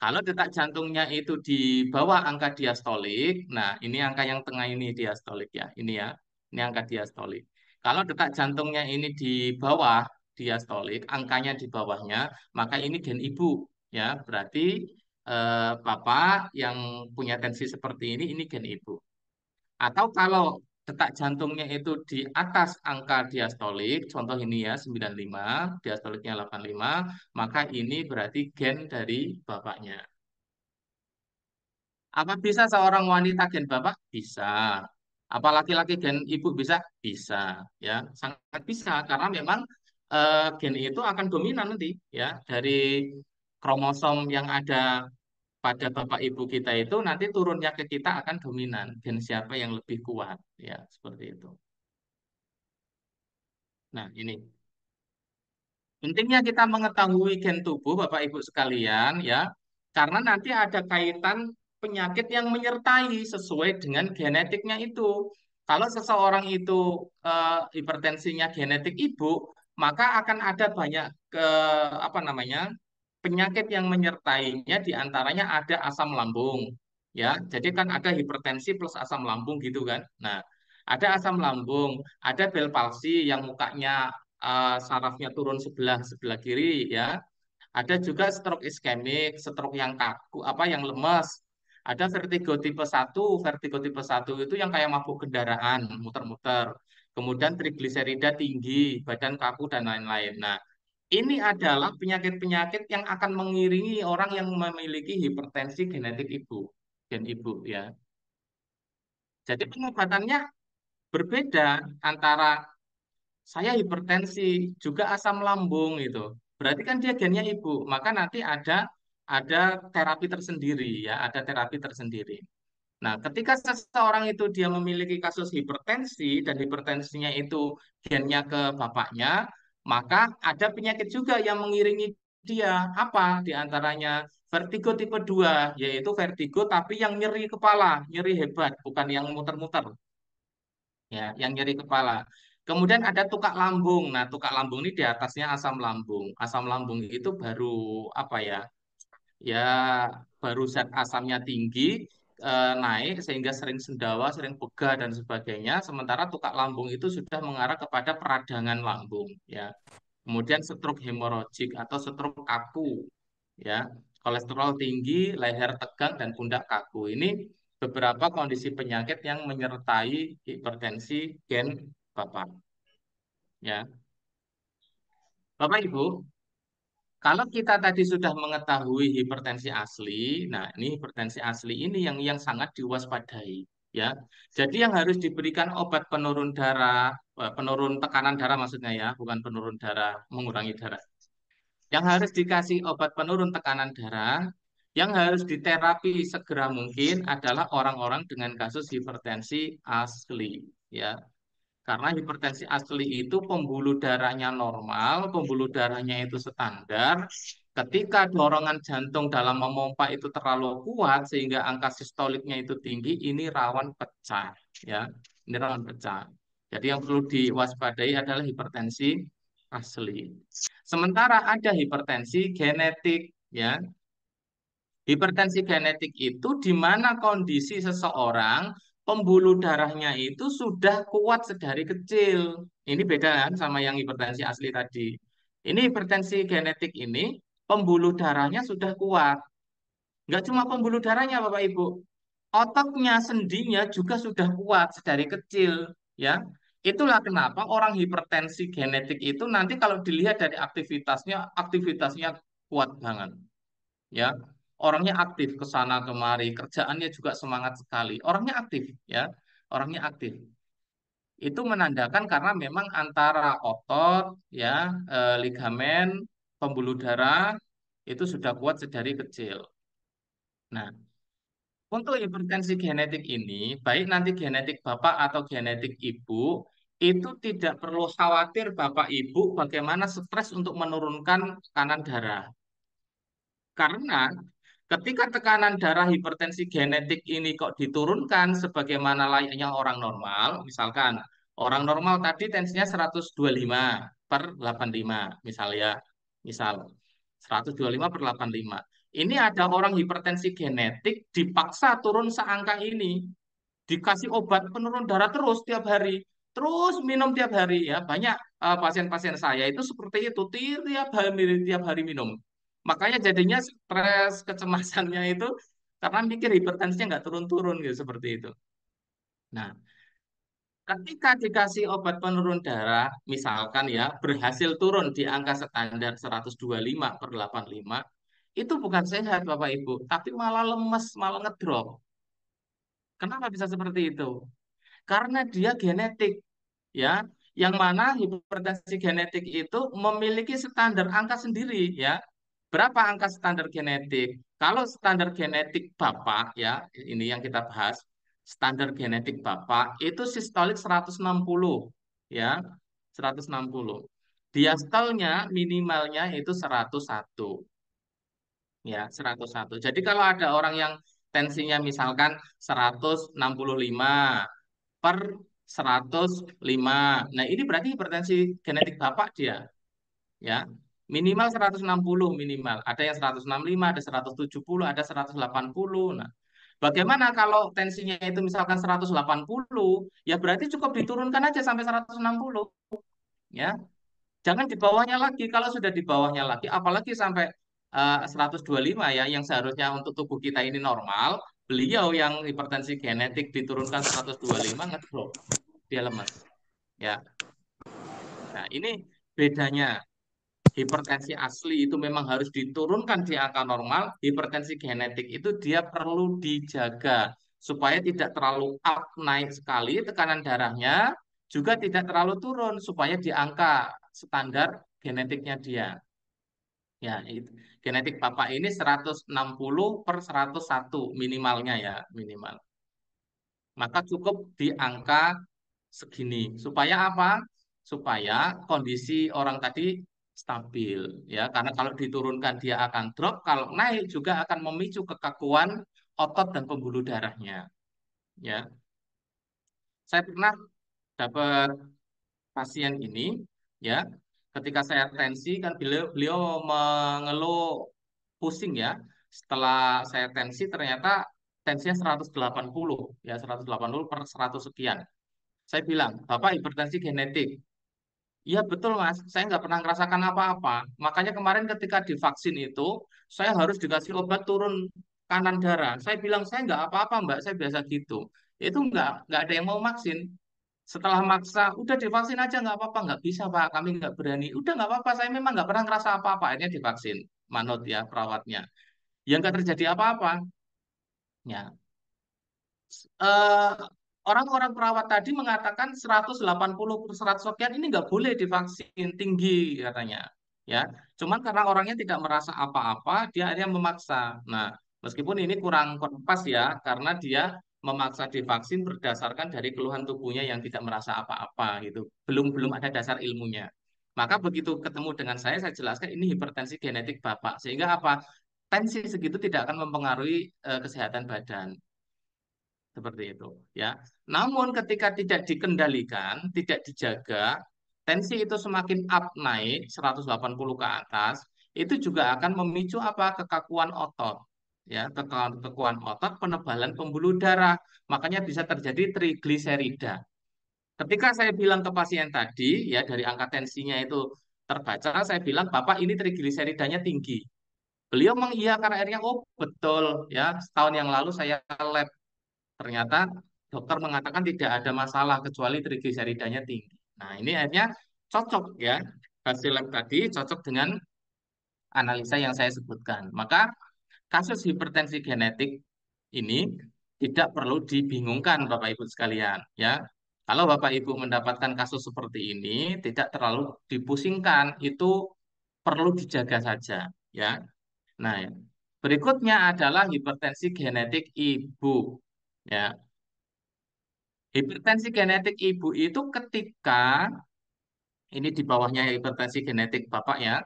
Kalau detak jantungnya itu di bawah angka diastolik, nah ini angka yang tengah ini diastolik ya, ini angka diastolik. Kalau detak jantungnya ini di bawah diastolik, angkanya di bawahnya, maka ini gen ibu ya, berarti bapak yang punya tensi seperti ini gen ibu. Atau kalau detak jantungnya itu di atas angka diastolik, contoh ini ya 95, diastoliknya 85, maka ini berarti gen dari bapaknya. Apa bisa seorang wanita gen bapak? Bisa. Apa laki-laki gen ibu bisa? Bisa. Ya, sangat bisa karena memang gen itu akan dominan nanti ya dari kromosom yang ada pada bapak ibu kita itu nanti turunnya ke kita akan dominan gen siapa yang lebih kuat ya seperti itu. Nah, ini pentingnya kita mengetahui gen tubuh Bapak Ibu sekalian ya, karena nanti ada kaitan penyakit yang menyertai sesuai dengan genetiknya itu. Kalau seseorang itu hipertensinya genetik ibu, maka akan ada banyak apa namanya penyakit yang menyertainya, diantaranya ada asam lambung. Ya, jadi kan ada hipertensi plus asam lambung gitu kan. Nah, ada asam lambung, ada bel palsi yang mukanya sarafnya turun sebelah sebelah kiri ya. Ada juga stroke iskemik, stroke yang kaku apa yang lemes. Ada vertigo tipe satu itu yang kayak mabuk kendaraan, muter-muter. Kemudian trigliserida tinggi, badan kaku dan lain-lain. Nah, ini adalah penyakit-penyakit yang akan mengiringi orang yang memiliki hipertensi genetik ibu, gen ibu ya. Jadi pengobatannya berbeda antara saya hipertensi, juga asam lambung itu. Berarti kan dia gennya ibu, maka nanti ada terapi tersendiri ya, ada terapi tersendiri. Nah, ketika seseorang itu dia memiliki kasus hipertensi dan hipertensinya itu gennya ke bapaknya, maka ada penyakit juga yang mengiringi dia. Apa? Di antaranya vertigo tipe 2, yaitu vertigo tapi yang nyeri kepala, nyeri hebat, bukan yang muter-muter ya, yang nyeri kepala. Kemudian ada tukak lambung. Nah, tukak lambung ini di atasnya asam lambung. Asam lambung itu baru apa ya? Ya, baru zat asamnya tinggi, naik sehingga sering sendawa, sering begah dan sebagainya. Sementara tukak lambung itu sudah mengarah kepada peradangan lambung, ya. Kemudian stroke hemoragik atau stroke kaku, ya. Kolesterol tinggi, leher tegang dan pundak kaku. Ini beberapa kondisi penyakit yang menyertai hipertensi gen Bapak, ya. Bapak Ibu, kalau kita tadi sudah mengetahui hipertensi asli, nah ini hipertensi asli ini yang sangat diwaspadai, ya. Jadi yang harus diberikan obat penurun darah, penurun tekanan darah maksudnya ya, bukan penurun darah, mengurangi darah. Yang harus dikasih obat penurun tekanan darah, yang harus diterapi segera mungkin adalah orang-orang dengan kasus hipertensi asli, ya. Karena hipertensi asli itu pembuluh darahnya normal, pembuluh darahnya itu standar. Ketika dorongan jantung dalam memompa itu terlalu kuat sehingga angka sistoliknya itu tinggi, ini rawan pecah, ya. Ini rawan pecah. Jadi yang perlu diwaspadai adalah hipertensi asli. Sementara ada hipertensi genetik, ya. Hipertensi genetik itu di mana kondisi seseorang pembuluh darahnya itu sudah kuat sedari kecil. Ini beda kan sama yang hipertensi asli tadi. Ini hipertensi genetik ini pembuluh darahnya sudah kuat. Nggak cuma pembuluh darahnya Bapak Ibu, ototnya, sendinya juga sudah kuat sedari kecil, ya. Itulah kenapa orang hipertensi genetik itu nanti kalau dilihat dari aktivitasnya kuat banget, ya. Orangnya aktif ke sana kemari, kerjaannya juga semangat sekali. Orangnya aktif, ya. Orangnya aktif. Itu menandakan karena memang antara otot, ya, ligamen, pembuluh darah itu sudah kuat sedari kecil. Nah, untuk hipertensi genetik ini, baik nanti genetik bapak atau genetik ibu, itu tidak perlu khawatir bapak ibu bagaimana stres untuk menurunkan tekanan darah. Karena ketika tekanan darah hipertensi genetik ini kok diturunkan sebagaimana layaknya orang normal, misalkan orang normal tadi tensinya 125 per 85, misalnya, misal 125 per 85. Ini ada orang hipertensi genetik dipaksa turun seangka ini, dikasih obat penurun darah terus tiap hari, terus minum tiap hari, ya. Banyak pasien-pasien saya itu seperti itu, tiap hari minum. Makanya jadinya stres, kecemasannya itu karena mikir hipertensinya nggak turun-turun gitu seperti itu. Nah, ketika dikasih obat penurun darah, misalkan ya berhasil turun di angka standar 125 per 85, itu bukan sehat Bapak Ibu, tapi malah lemes, malah ngedrop. Kenapa bisa seperti itu? Karena dia genetik, ya, yang mana hipertensi genetik itu memiliki standar angka sendiri, ya. Berapa angka standar genetik? Kalau standar genetik bapak, ya, ini yang kita bahas, standar genetik bapak itu sistolik 160, ya, 160. Diastolnya minimalnya itu 101, ya, 101. Jadi kalau ada orang yang tensinya misalkan 165 per 105. Nah, ini berarti hipertensi genetik bapak dia, ya. Minimal 160 minimal. Ada yang 165, ada 170, ada 180. Nah, bagaimana kalau tensinya itu misalkan 180, ya berarti cukup diturunkan aja sampai 160, ya. Jangan di bawahnya lagi. Kalau sudah di bawahnya lagi, apalagi sampai 125, ya, yang seharusnya untuk tubuh kita ini normal, beliau yang hipertensi genetik diturunkan 125 ngedrop, dia lemas, ya. Nah, ini bedanya. Hipertensi asli itu memang harus diturunkan di angka normal, hipertensi genetik itu dia perlu dijaga supaya tidak terlalu up naik sekali tekanan darahnya, juga tidak terlalu turun supaya di angka standar genetiknya dia. Ya, itu. Genetik bapak ini 160 per 101 minimalnya, ya, minimal. Maka cukup di angka segini. Supaya apa? Supaya kondisi orang tadi stabil, ya. Karena kalau diturunkan dia akan drop, kalau naik juga akan memicu kekakuan otot dan pembuluh darahnya, ya. Saya pernah dapat pasien ini, ya. Ketika saya tensi kan beliau beliau mengeluh pusing, ya. Setelah saya tensi ternyata tensinya 180, ya, 180 per 100 sekian. Saya bilang, Bapak hipertensi genetik. Iya betul Mas, saya nggak pernah merasakan apa-apa. Makanya kemarin ketika divaksin itu, saya harus dikasih obat turun kanan darah. Saya bilang, saya nggak apa-apa Mbak, saya biasa gitu. Itu nggak ada yang mau vaksin. Setelah maksa, udah divaksin aja nggak apa-apa. Nggak bisa Pak, kami nggak berani. Udah nggak apa-apa, saya memang nggak pernah ngerasa apa-apa. Akhirnya divaksin, manut, ya, perawatnya. Yang nggak terjadi apa-apa. Ya, eh, orang-orang perawat tadi mengatakan 180 per 100 sekian ini nggak boleh divaksin tinggi katanya, ya. Cuman karena orangnya tidak merasa apa-apa, dia akhirnya memaksa. Nah, meskipun ini kurang pas, ya, karena dia memaksa divaksin berdasarkan dari keluhan tubuhnya yang tidak merasa apa-apa gitu. Belum ada dasar ilmunya. Maka begitu ketemu dengan saya jelaskan ini hipertensi genetik Bapak. Sehingga apa? Tensi segitu tidak akan mempengaruhi kesehatan badan. Seperti itu, ya. Namun ketika tidak dikendalikan, tidak dijaga, tensi itu semakin up naik 180 ke atas, itu juga akan memicu apa? Kekakuan otot. Ya, kekakuan otot, penebalan pembuluh darah. Makanya bisa terjadi trigliserida. Ketika saya bilang ke pasien tadi, ya dari angka tensinya itu terbaca, saya bilang, "Bapak ini trigliseridanya tinggi." Beliau mengiyakan akhirnya, "Oh, betul, ya. Setahun yang lalu saya lab. Ternyata dokter mengatakan tidak ada masalah kecuali trigliseridanya tinggi." Nah, ini akhirnya cocok ya. Hasil lab tadi cocok dengan analisa yang saya sebutkan. Maka kasus hipertensi genetik ini tidak perlu dibingungkan Bapak Ibu sekalian ya. Kalau Bapak Ibu mendapatkan kasus seperti ini tidak terlalu dipusingkan, itu perlu dijaga saja ya. Nah, berikutnya adalah hipertensi genetik ibu ya. Hipertensi genetik ibu itu ketika ini di bawahnya hipertensi genetik Bapak ya,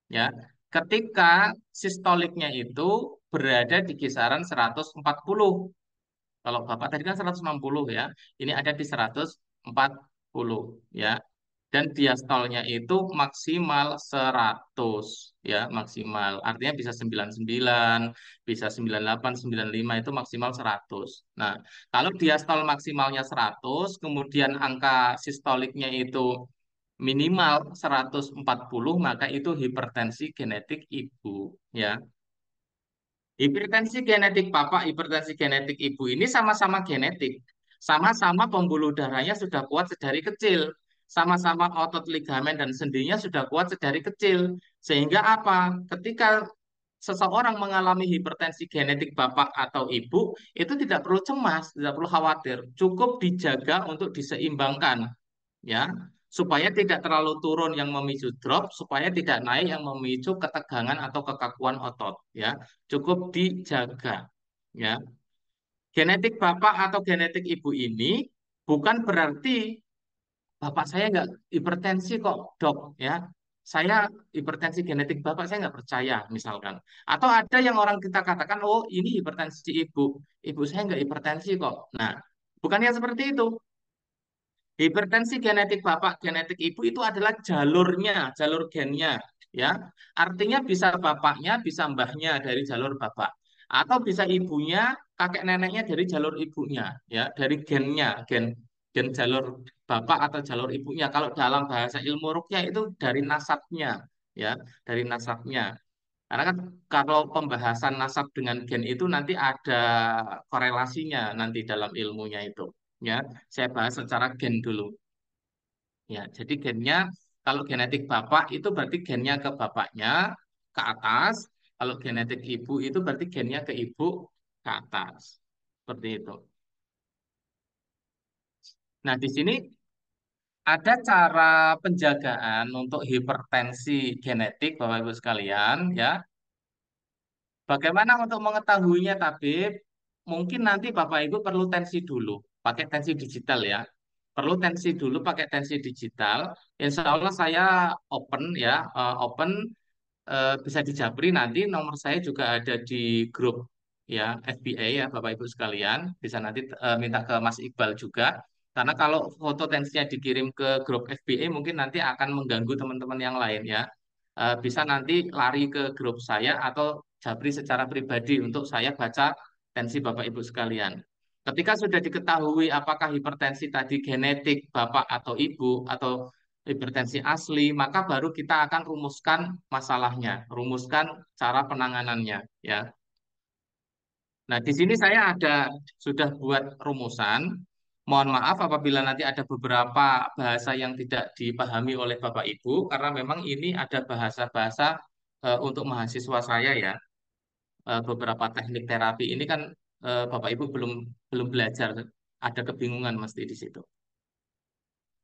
ya. Ketika sistoliknya itu berada di kisaran 140. Kalau Bapak tadi kan 160 ya. Ini ada di 140 ya. Dan diastolnya itu maksimal 100 ya, maksimal. Artinya bisa 99, bisa 98, 95 itu maksimal 100. Nah, kalau diastol maksimalnya 100, kemudian angka sistoliknya itu minimal 140, maka itu hipertensi genetik ibu ya. Hipertensi genetik bapak, hipertensi genetik ibu ini sama-sama genetik. Sama-sama pembuluh darahnya sudah kuat sedari kecil. Sama-sama otot ligamen dan sendinya sudah kuat sedari kecil. Sehingga apa? Ketika seseorang mengalami hipertensi genetik bapak atau ibu, itu tidak perlu cemas, tidak perlu khawatir. Cukup dijaga untuk diseimbangkan ya, supaya tidak terlalu turun yang memicu drop, supaya tidak naik yang memicu ketegangan atau kekakuan otot ya. Cukup dijaga ya. Genetik bapak atau genetik ibu ini bukan berarti bapak saya nggak hipertensi kok dok ya. Saya hipertensi genetik bapak saya nggak percaya misalkan. Atau ada yang orang kita katakan oh ini hipertensi ibu, ibu saya nggak hipertensi kok. Nah, bukannya seperti itu. Hipertensi genetik bapak, genetik ibu itu adalah jalurnya, jalur gennya, ya. Artinya bisa bapaknya, bisa mbahnya dari jalur bapak, atau bisa ibunya, kakek neneknya dari jalur ibunya, ya, dari gennya, gen jalur bapak atau jalur ibunya. Kalau dalam bahasa ilmu ruqyah itu dari nasabnya, ya, dari nasabnya. Karena kan kalau pembahasan nasab dengan gen itu nanti ada korelasinya nanti dalam ilmunya itu. Ya, saya bahas secara gen dulu. Ya, jadi gennya kalau genetik bapak itu berarti gennya ke bapaknya ke atas. Kalau genetik ibu itu berarti gennya ke ibu ke atas. Seperti itu. Nah, di sini ada cara penjagaan untuk hipertensi genetik Bapak Ibu sekalian ya. Bagaimana untuk mengetahuinya, Tabib? Mungkin nanti Bapak Ibu perlu tensi dulu, pakai tensi digital ya. Perlu tensi dulu, pakai tensi digital. Insya Allah saya open ya, open bisa dijabri nanti nomor saya juga ada di grup ya FBA ya Bapak Ibu sekalian. Bisa nanti minta ke Mas Iqbal juga. Karena kalau foto tensinya dikirim ke grup FBA mungkin nanti akan mengganggu teman-teman yang lain ya. Bisa nanti lari ke grup saya atau Jabri secara pribadi untuk saya baca tensi Bapak Ibu sekalian. Ketika sudah diketahui apakah hipertensi tadi genetik Bapak atau Ibu atau hipertensi asli, maka baru kita akan rumuskan masalahnya, rumuskan cara penanganannya ya. Nah, di sini saya sudah buat rumusan. Mohon maaf apabila nanti ada beberapa bahasa yang tidak dipahami oleh Bapak Ibu, karena memang ini ada bahasa-bahasa untuk mahasiswa saya ya. Beberapa teknik terapi ini kan Bapak Ibu belum belum belajar, ada kebingungan mesti di situ.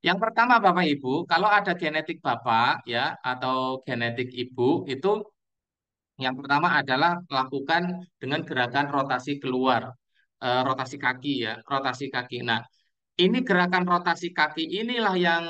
Yang pertama Bapak Ibu, kalau ada genetik Bapak ya atau genetik Ibu itu yang pertama adalah lakukan dengan gerakan rotasi keluar. rotasi kaki ya, rotasi kaki. Nah, ini gerakan rotasi kaki inilah yang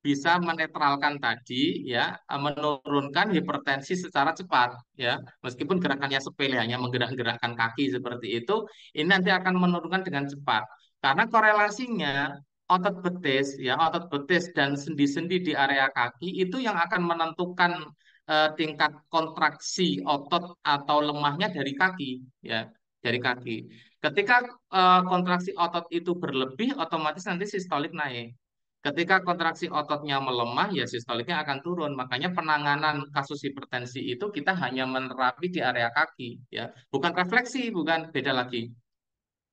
bisa menetralkan tadi ya, menurunkan hipertensi secara cepat ya. Meskipun gerakannya sepele hanya menggerak-gerakkan kaki seperti itu, ini nanti akan menurunkan dengan cepat. Karena korelasinya otot betis ya, otot betis dan sendi-sendi di area kaki itu yang akan menentukan tingkat kontraksi otot atau lemahnya dari kaki ya, dari kaki. Ketika kontraksi otot itu berlebih, otomatis nanti sistolik naik. Ketika kontraksi ototnya melemah, ya sistoliknya akan turun. Makanya penanganan kasus hipertensi itu kita hanya menerapi di area kaki, ya, bukan refleksi, bukan beda lagi.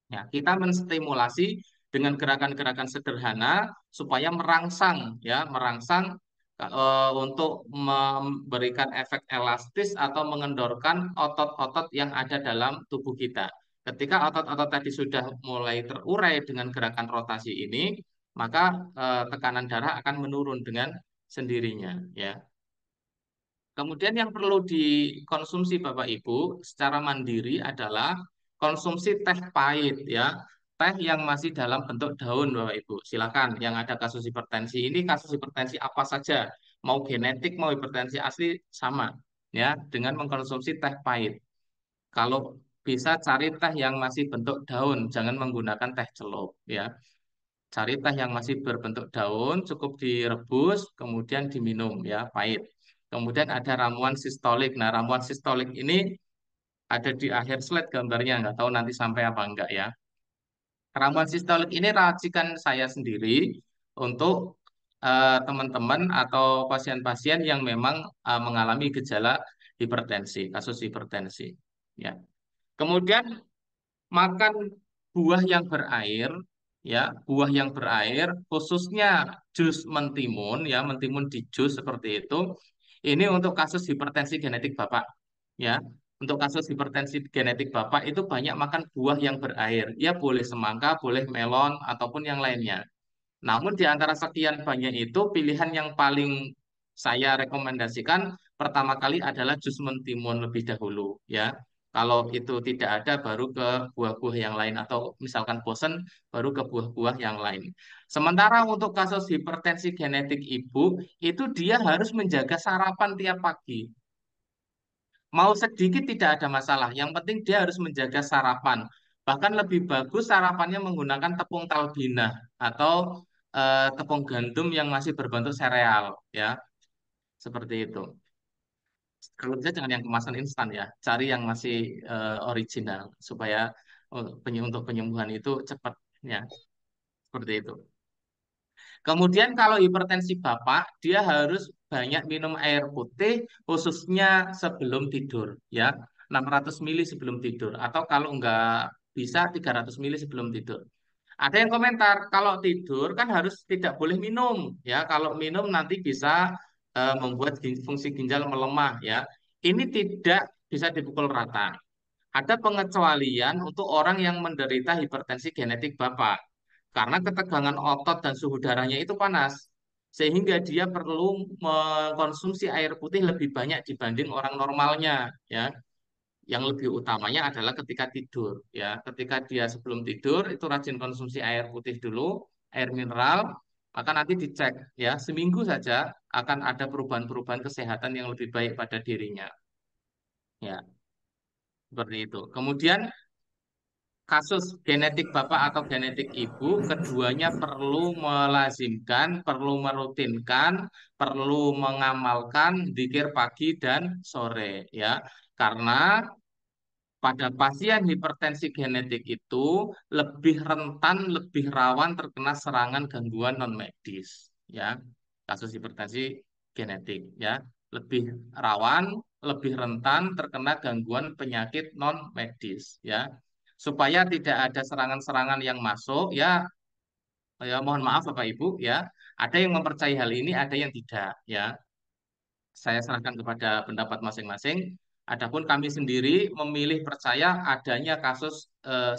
Ya, kita menstimulasi dengan gerakan-gerakan sederhana supaya merangsang, ya, merangsang untuk memberikan efek elastis atau mengendorkan otot-otot yang ada dalam tubuh kita. Ketika otot-otot tadi sudah mulai terurai dengan gerakan rotasi ini, maka tekanan darah akan menurun dengan sendirinya ya. Kemudian yang perlu dikonsumsi Bapak Ibu secara mandiri adalah konsumsi teh pahit ya. Teh yang masih dalam bentuk daun Bapak Ibu. Silakan yang ada kasus hipertensi ini, kasus hipertensi apa saja, mau genetik mau hipertensi asli sama ya, dengan mengkonsumsi teh pahit. Kalau bisa cari teh yang masih bentuk daun, jangan menggunakan teh celup ya. Cari teh yang masih berbentuk daun, cukup direbus, kemudian diminum ya, pahit. Kemudian ada ramuan sistolik. Nah, ramuan sistolik ini ada di akhir slide gambarnya, nggak tahu nanti sampai apa enggak ya. Ramuan sistolik ini racikan saya sendiri untuk teman-teman atau pasien-pasien yang memang mengalami gejala hipertensi, kasus hipertensi. Ya. Kemudian makan buah yang berair ya, buah yang berair khususnya jus mentimun ya, mentimun di jus seperti itu. Ini untuk kasus hipertensi genetik Bapak ya. Untuk kasus hipertensi genetik Bapak itu banyak makan buah yang berair. Ya boleh semangka, boleh melon ataupun yang lainnya. Namun di antara sekian banyak itu pilihan yang paling saya rekomendasikan pertama kali adalah jus mentimun lebih dahulu ya. Kalau itu tidak ada baru ke buah-buah yang lain atau misalkan bosan baru ke buah-buah yang lain. Sementara untuk kasus hipertensi genetik ibu itu dia harus menjaga sarapan tiap pagi. Mau sedikit tidak ada masalah. Yang penting dia harus menjaga sarapan. Bahkan lebih bagus sarapannya menggunakan tepung talbina atau tepung gandum yang masih berbentuk sereal, ya, seperti itu. Kalau bisa jangan yang kemasan instan ya, cari yang masih original supaya untuk penyembuhan itu cepat, ya, seperti itu. Kemudian kalau hipertensi Bapak, dia harus banyak minum air putih khususnya sebelum tidur ya. 600 mili sebelum tidur atau kalau enggak bisa 300 mili sebelum tidur. Ada yang komentar kalau tidur kan harus tidak boleh minum ya. Kalau minum nanti bisa membuat fungsi ginjal melemah ya. Ini tidak bisa dipukul rata. Ada pengecualian untuk orang yang menderita hipertensi genetik Bapak. Karena ketegangan otot dan suhu darahnya itu panas. Sehingga dia perlu mengkonsumsi air putih lebih banyak dibanding orang normalnya. Ya. Yang lebih utamanya adalah ketika tidur. Ya. Ketika dia sebelum tidur, itu rajin konsumsi air putih dulu, air mineral, maka nanti dicek. Ya. Seminggu saja akan ada perubahan-perubahan kesehatan yang lebih baik pada dirinya. Ya. Seperti itu. Kemudian kasus genetik bapak atau genetik ibu, keduanya perlu melazimkan, perlu merutinkan, perlu mengamalkan zikir pagi dan sore ya. Karena pada pasien hipertensi genetik itu lebih rentan, lebih rawan terkena serangan gangguan non medis ya. Kasus hipertensi genetik ya, lebih rawan, lebih rentan terkena gangguan penyakit non medis ya. Supaya tidak ada serangan-serangan yang masuk ya, ya mohon maaf Bapak Ibu ya, ada yang mempercayai hal ini, ada yang tidak ya. Saya serahkan kepada pendapat masing-masing. Adapun kami sendiri memilih percaya adanya kasus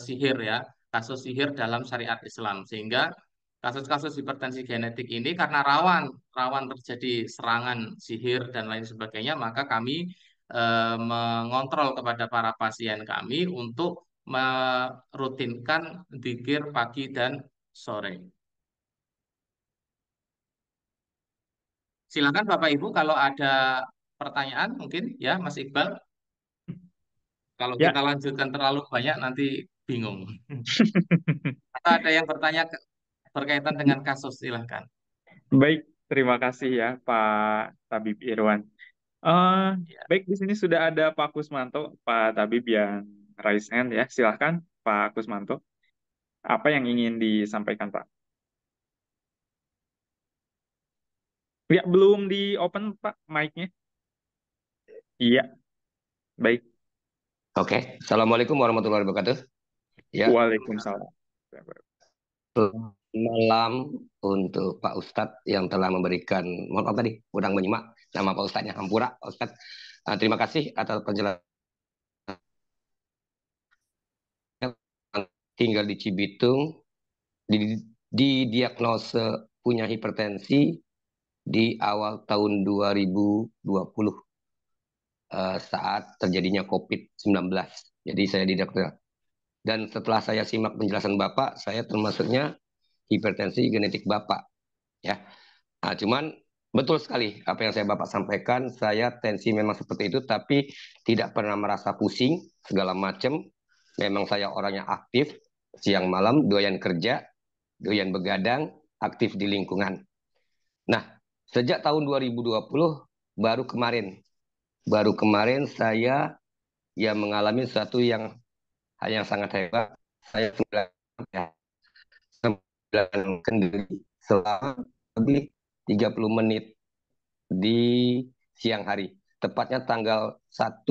sihir ya, kasus sihir dalam syariat Islam, sehingga kasus-kasus hipertensi genetik ini karena rawan terjadi serangan sihir dan lain sebagainya, maka kami mengontrol kepada para pasien kami untuk merutinkan zikir pagi dan sore. Silakan Bapak Ibu kalau ada pertanyaan mungkin ya Mas Iqbal. Kalau Ya, kita lanjutkan terlalu banyak nanti bingung. Atau ada yang bertanya berkaitan dengan kasus, silahkan. baik. Terima kasih ya Pak Tabib Irwan. Eh, Ya. baik, di sini sudah ada Pak Kusmanto, Pak Tabib yang raise hand ya. Silahkan Pak Kusmanto. Apa yang ingin disampaikan Pak? Ya, belum di open Pak mic-nya. Iya, baik. Oke. Assalamualaikum warahmatullahi wabarakatuh. Ya, Waalaikumsalam. malam untuk Pak Ustadz yang telah memberikan, mohon maaf tadi, kurang menyimak nama Pak Ustadznya, Hampura, Pak Ustadz. Terima kasih atas penjelasan. Tinggal di Cibitung, didiagnosa punya hipertensi di awal tahun 2020 saat terjadinya COVID-19. Jadi saya didiagnosa. Dan setelah saya simak penjelasan Bapak, saya termasuknya hipertensi genetik Bapak. Ya, cuman betul sekali apa yang saya Bapak sampaikan. Saya tensi memang seperti itu, tapi tidak pernah merasa pusing segala macam. Memang saya orangnya aktif, siang malam doyan kerja, doyan begadang, aktif di lingkungan. Nah, sejak tahun 2020 baru kemarin saya ya mengalami sesuatu yang sangat hebat. Saya sembilan kendali selama lebih 30 menit di siang hari. Tepatnya tanggal 1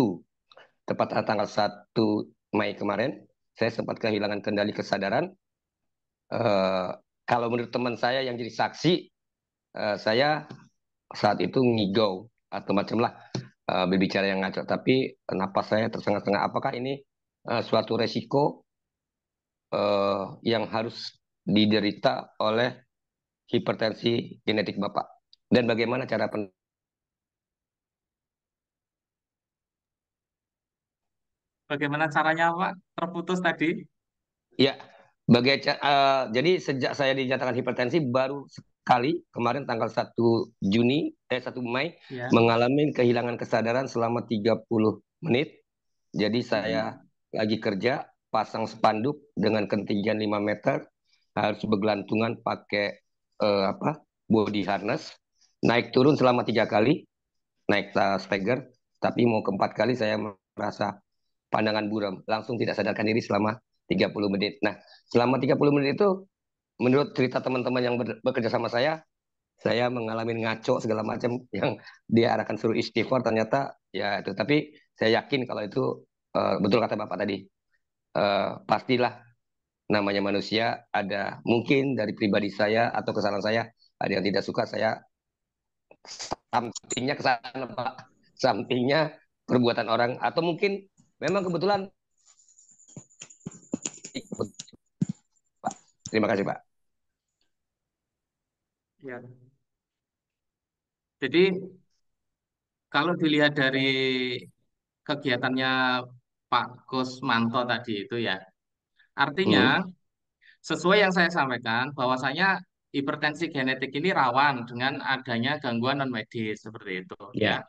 Mei kemarin, saya sempat kehilangan kendali kesadaran. Kalau menurut teman saya yang jadi saksi, saya saat itu ngigau atau macam lah, berbicara yang ngaco. Tapi napas saya tersengat-sengat. Apakah ini suatu resiko yang harus diderita oleh hipertensi genetik Bapak? Dan bagaimana cara Bagaimana caranya Pak? Terputus tadi? Ya, jadi sejak saya dinyatakan hipertensi baru sekali kemarin tanggal 1 Mei Ya. mengalami kehilangan kesadaran selama 30 menit. Jadi saya lagi kerja, pasang spanduk dengan ketinggian 5 meter, harus bergelantungan pakai body harness, naik turun selama 3 kali, naik stagger, tapi mau keempat kali saya merasa pandangan buram, langsung tidak sadarkan diri selama 30 menit. Nah, selama 30 menit itu, menurut cerita teman-teman yang bekerja sama saya mengalami ngaco segala macam yang dia arahkan suruh istighfar, ternyata ya itu. Tapi saya yakin kalau itu betul kata Bapak tadi. Pastilah namanya manusia, ada mungkin dari pribadi saya atau kesalahan saya, ada yang tidak suka, saya sampingnya kesalahan Pak. Sampingnya perbuatan orang, atau mungkin memang kebetulan. Pak, terima kasih Pak. Ya. Jadi kalau dilihat dari kegiatannya Pak Kusmanto tadi itu ya, artinya sesuai yang saya sampaikan bahwasanya hipertensi genetik ini rawan dengan adanya gangguan non medis seperti itu ya. Ya,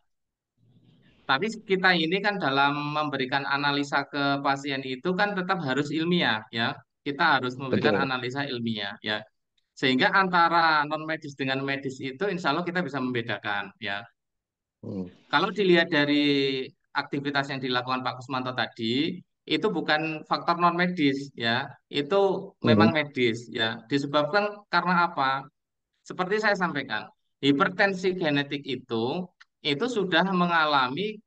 Tapi kita ini kan dalam memberikan analisa ke pasien itu kan tetap harus ilmiah ya. Kita harus memberikan betul. analisa ilmiah ya. Sehingga antara non medis dengan medis itu insya Allah kita bisa membedakan ya. Kalau dilihat dari aktivitas yang dilakukan Pak Kusmanto tadi, itu bukan faktor non medis ya, itu memang medis ya. Disebabkan karena apa? Seperti saya sampaikan, hipertensi genetik itu sudah mengalami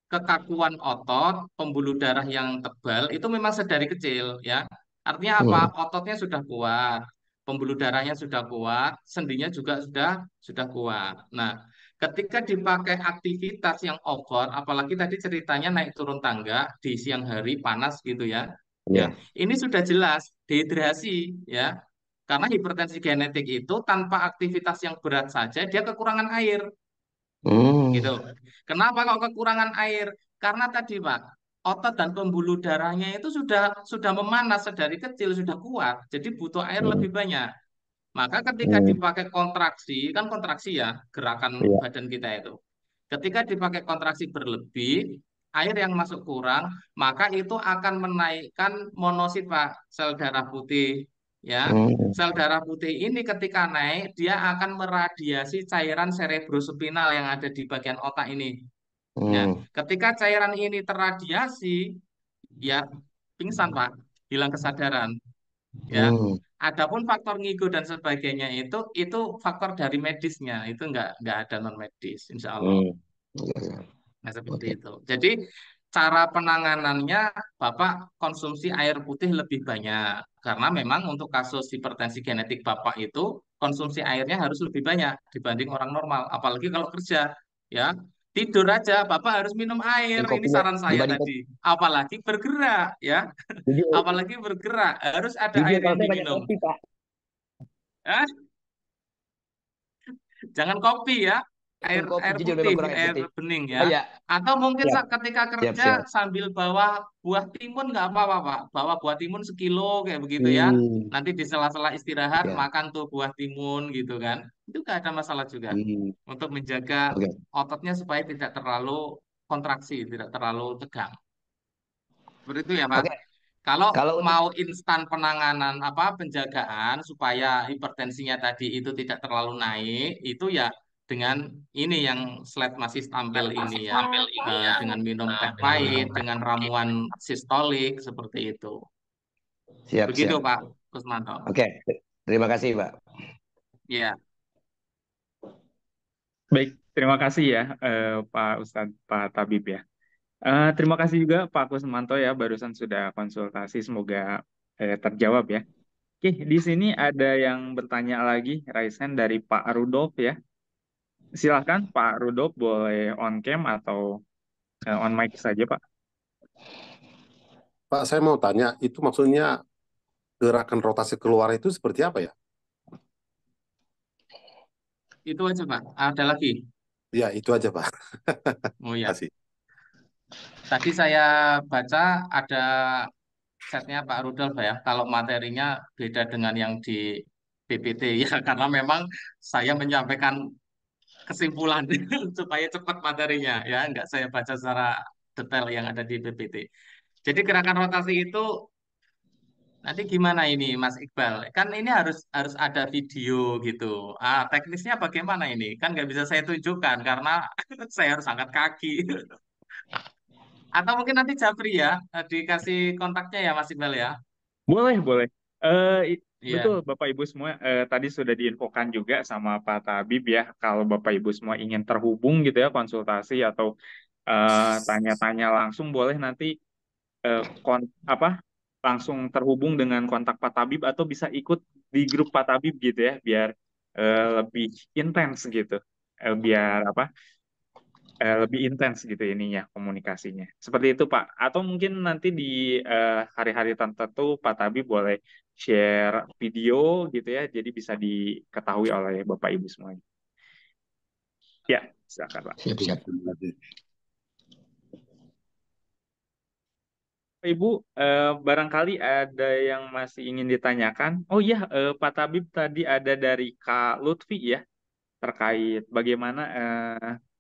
kekakuan otot, pembuluh darah yang tebal, itu memang sedari kecil ya. Artinya apa? Ototnya sudah kuat, pembuluh darahnya sudah kuat, sendinya juga sudah kuat. Nah, ketika dipakai aktivitas yang over, apalagi tadi ceritanya naik turun tangga di siang hari panas gitu ya. Ya, Ya. ini sudah jelas dehidrasi ya. Karena hipertensi genetik itu tanpa aktivitas yang berat saja dia kekurangan air gitu. Kenapa kok kekurangan air? Karena tadi Pak, otot dan pembuluh darahnya itu sudah memanas dari kecil, sudah kuat, jadi butuh air lebih banyak. Maka ketika dipakai kontraksi, kan kontraksi ya gerakan Iya. badan kita itu. Ketika dipakai kontraksi berlebih, air yang masuk kurang, maka itu akan menaikkan monosit, Pak, sel darah putih. Ya, sel darah putih ini ketika naik, dia akan meradiasi cairan cerebrospinal yang ada di bagian otak ini. Ya, ketika cairan ini terradiasi, ya pingsan, Pak, hilang kesadaran. Ya, adapun faktor ngigo dan sebagainya itu faktor dari medisnya, itu nggak ada non medis, insya Allah. Nah, seperti Oke. itu. Jadi cara penanganannya Bapak konsumsi air putih lebih banyak karena memang untuk kasus hipertensi genetik Bapak itu konsumsi airnya harus lebih banyak dibanding orang normal. Apalagi kalau kerja, ya tidur aja Bapak harus minum air. Ini Kopinya saran saya dibanding kopi. tadi. Apalagi bergerak, ya. Jujur, Apalagi bergerak harus ada jujur air kalau yang saya banyak diminum. kopi, Pak. Ah, jangan kopi ya. Minum kopi, Air jujur putih, memang kurang air air putih. bening ya. Oh ya, Atau mungkin siap, ketika siap, kerja siap. sambil bawa buah timun nggak apa-apa, Pak. Bawa buah timun sekilo kayak begitu ya. Nanti di sela-sela istirahat Ya. makan tuh buah timun gitu kan. Itu nggak ada masalah juga. Untuk menjaga Oke. ototnya supaya tidak terlalu kontraksi, tidak terlalu tegang. Seperti itu ya, Pak. Oke. Kalau Kalau untuk mau instan penanganan penjagaan supaya hipertensinya tadi itu tidak terlalu naik, itu ya dengan ini yang slide masih tampil ini ya, dengan minum teh pahit, dengan ramuan sistolik seperti itu. siap, Begitu siap. Pak Kusmanto. Oke, terima kasih, Pak. Ya, Baik, terima kasih ya Pak Ustadz, Pak Tabib ya. Terima kasih juga Pak Kusmanto ya, barusan sudah konsultasi, semoga terjawab ya. Oke, di sini ada yang bertanya lagi, raise hand dari Pak Rudolf ya. Silahkan Pak Rudolf, boleh on cam atau on mic saja Pak. Pak, saya mau tanya, itu maksudnya gerakan rotasi keluar itu seperti apa ya? itu aja Pak. Ada lagi? Ya, itu aja, Pak. Oh ya, Kasih. tadi saya baca ada setnya Pak Rudolf ya. Kalau materinya beda dengan yang di PPT ya, karena memang saya menyampaikan kesimpulan supaya cepat materinya ya, nggak saya baca secara detail yang ada di PPT. Jadi gerakan rotasi itu nanti gimana ini Mas Iqbal? Kan ini harus harus ada video gitu. Teknisnya bagaimana ini? Kan nggak bisa saya tunjukkan karena saya harus angkat kaki. Atau mungkin nanti Japri ya, dikasih kontaknya ya Mas Iqbal ya. Boleh, boleh. Betul, Iya. Bapak Ibu semua. Tadi sudah diinfokan juga sama Pak Tabib ya, kalau Bapak Ibu semua ingin terhubung gitu ya, konsultasi atau tanya-tanya langsung, boleh nanti eh, kon- apa langsung terhubung dengan kontak Pak Tabib atau bisa ikut di grup Pak Tabib gitu ya, biar lebih intens gitu. Biar apa? Lebih intens gitu ininya komunikasinya. Seperti itu Pak. Atau mungkin nanti di hari-hari tertentu Pak Tabi boleh share video gitu ya, jadi bisa diketahui oleh Bapak Ibu semuanya. Ya, silakan Pak. Siap, siap. Terima kasih. Bapak Ibu, barangkali ada yang masih ingin ditanyakan. Oh iya, Pak Tabib tadi ada dari Kak Lutfi ya, terkait bagaimana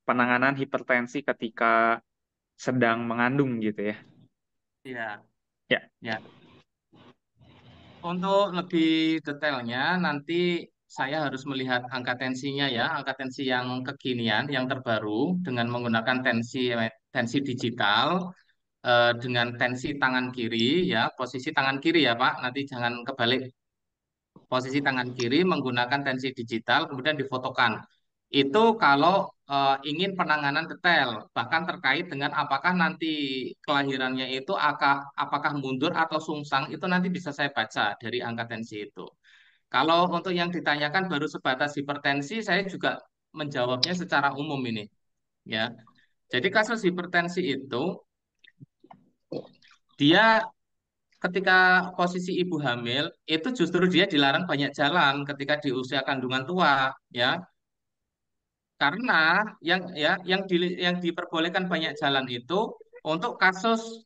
penanganan hipertensi ketika sedang mengandung gitu ya. Iya. Ya. Ya. Untuk lebih detailnya nanti saya harus melihat angka tensinya ya, angka tensi yang kekinian, yang terbaru dengan menggunakan tensi tensi digital dengan tensi tangan kiri ya, posisi tangan kiri ya Pak, nanti jangan kebalik. Posisi tangan kiri menggunakan tensi digital kemudian difotokan. Itu kalau ingin penanganan detail, bahkan terkait dengan apakah nanti kelahirannya itu apakah mundur atau sungsang, itu nanti bisa saya baca dari angka tensi itu. Kalau untuk yang ditanyakan baru sebatas hipertensi, saya juga menjawabnya secara umum ini, ya. Jadi kasus hipertensi itu dia ketika posisi ibu hamil itu justru dia dilarang banyak jalan ketika di usia kandungan tua, ya. Karena yang diperbolehkan banyak jalan itu untuk kasus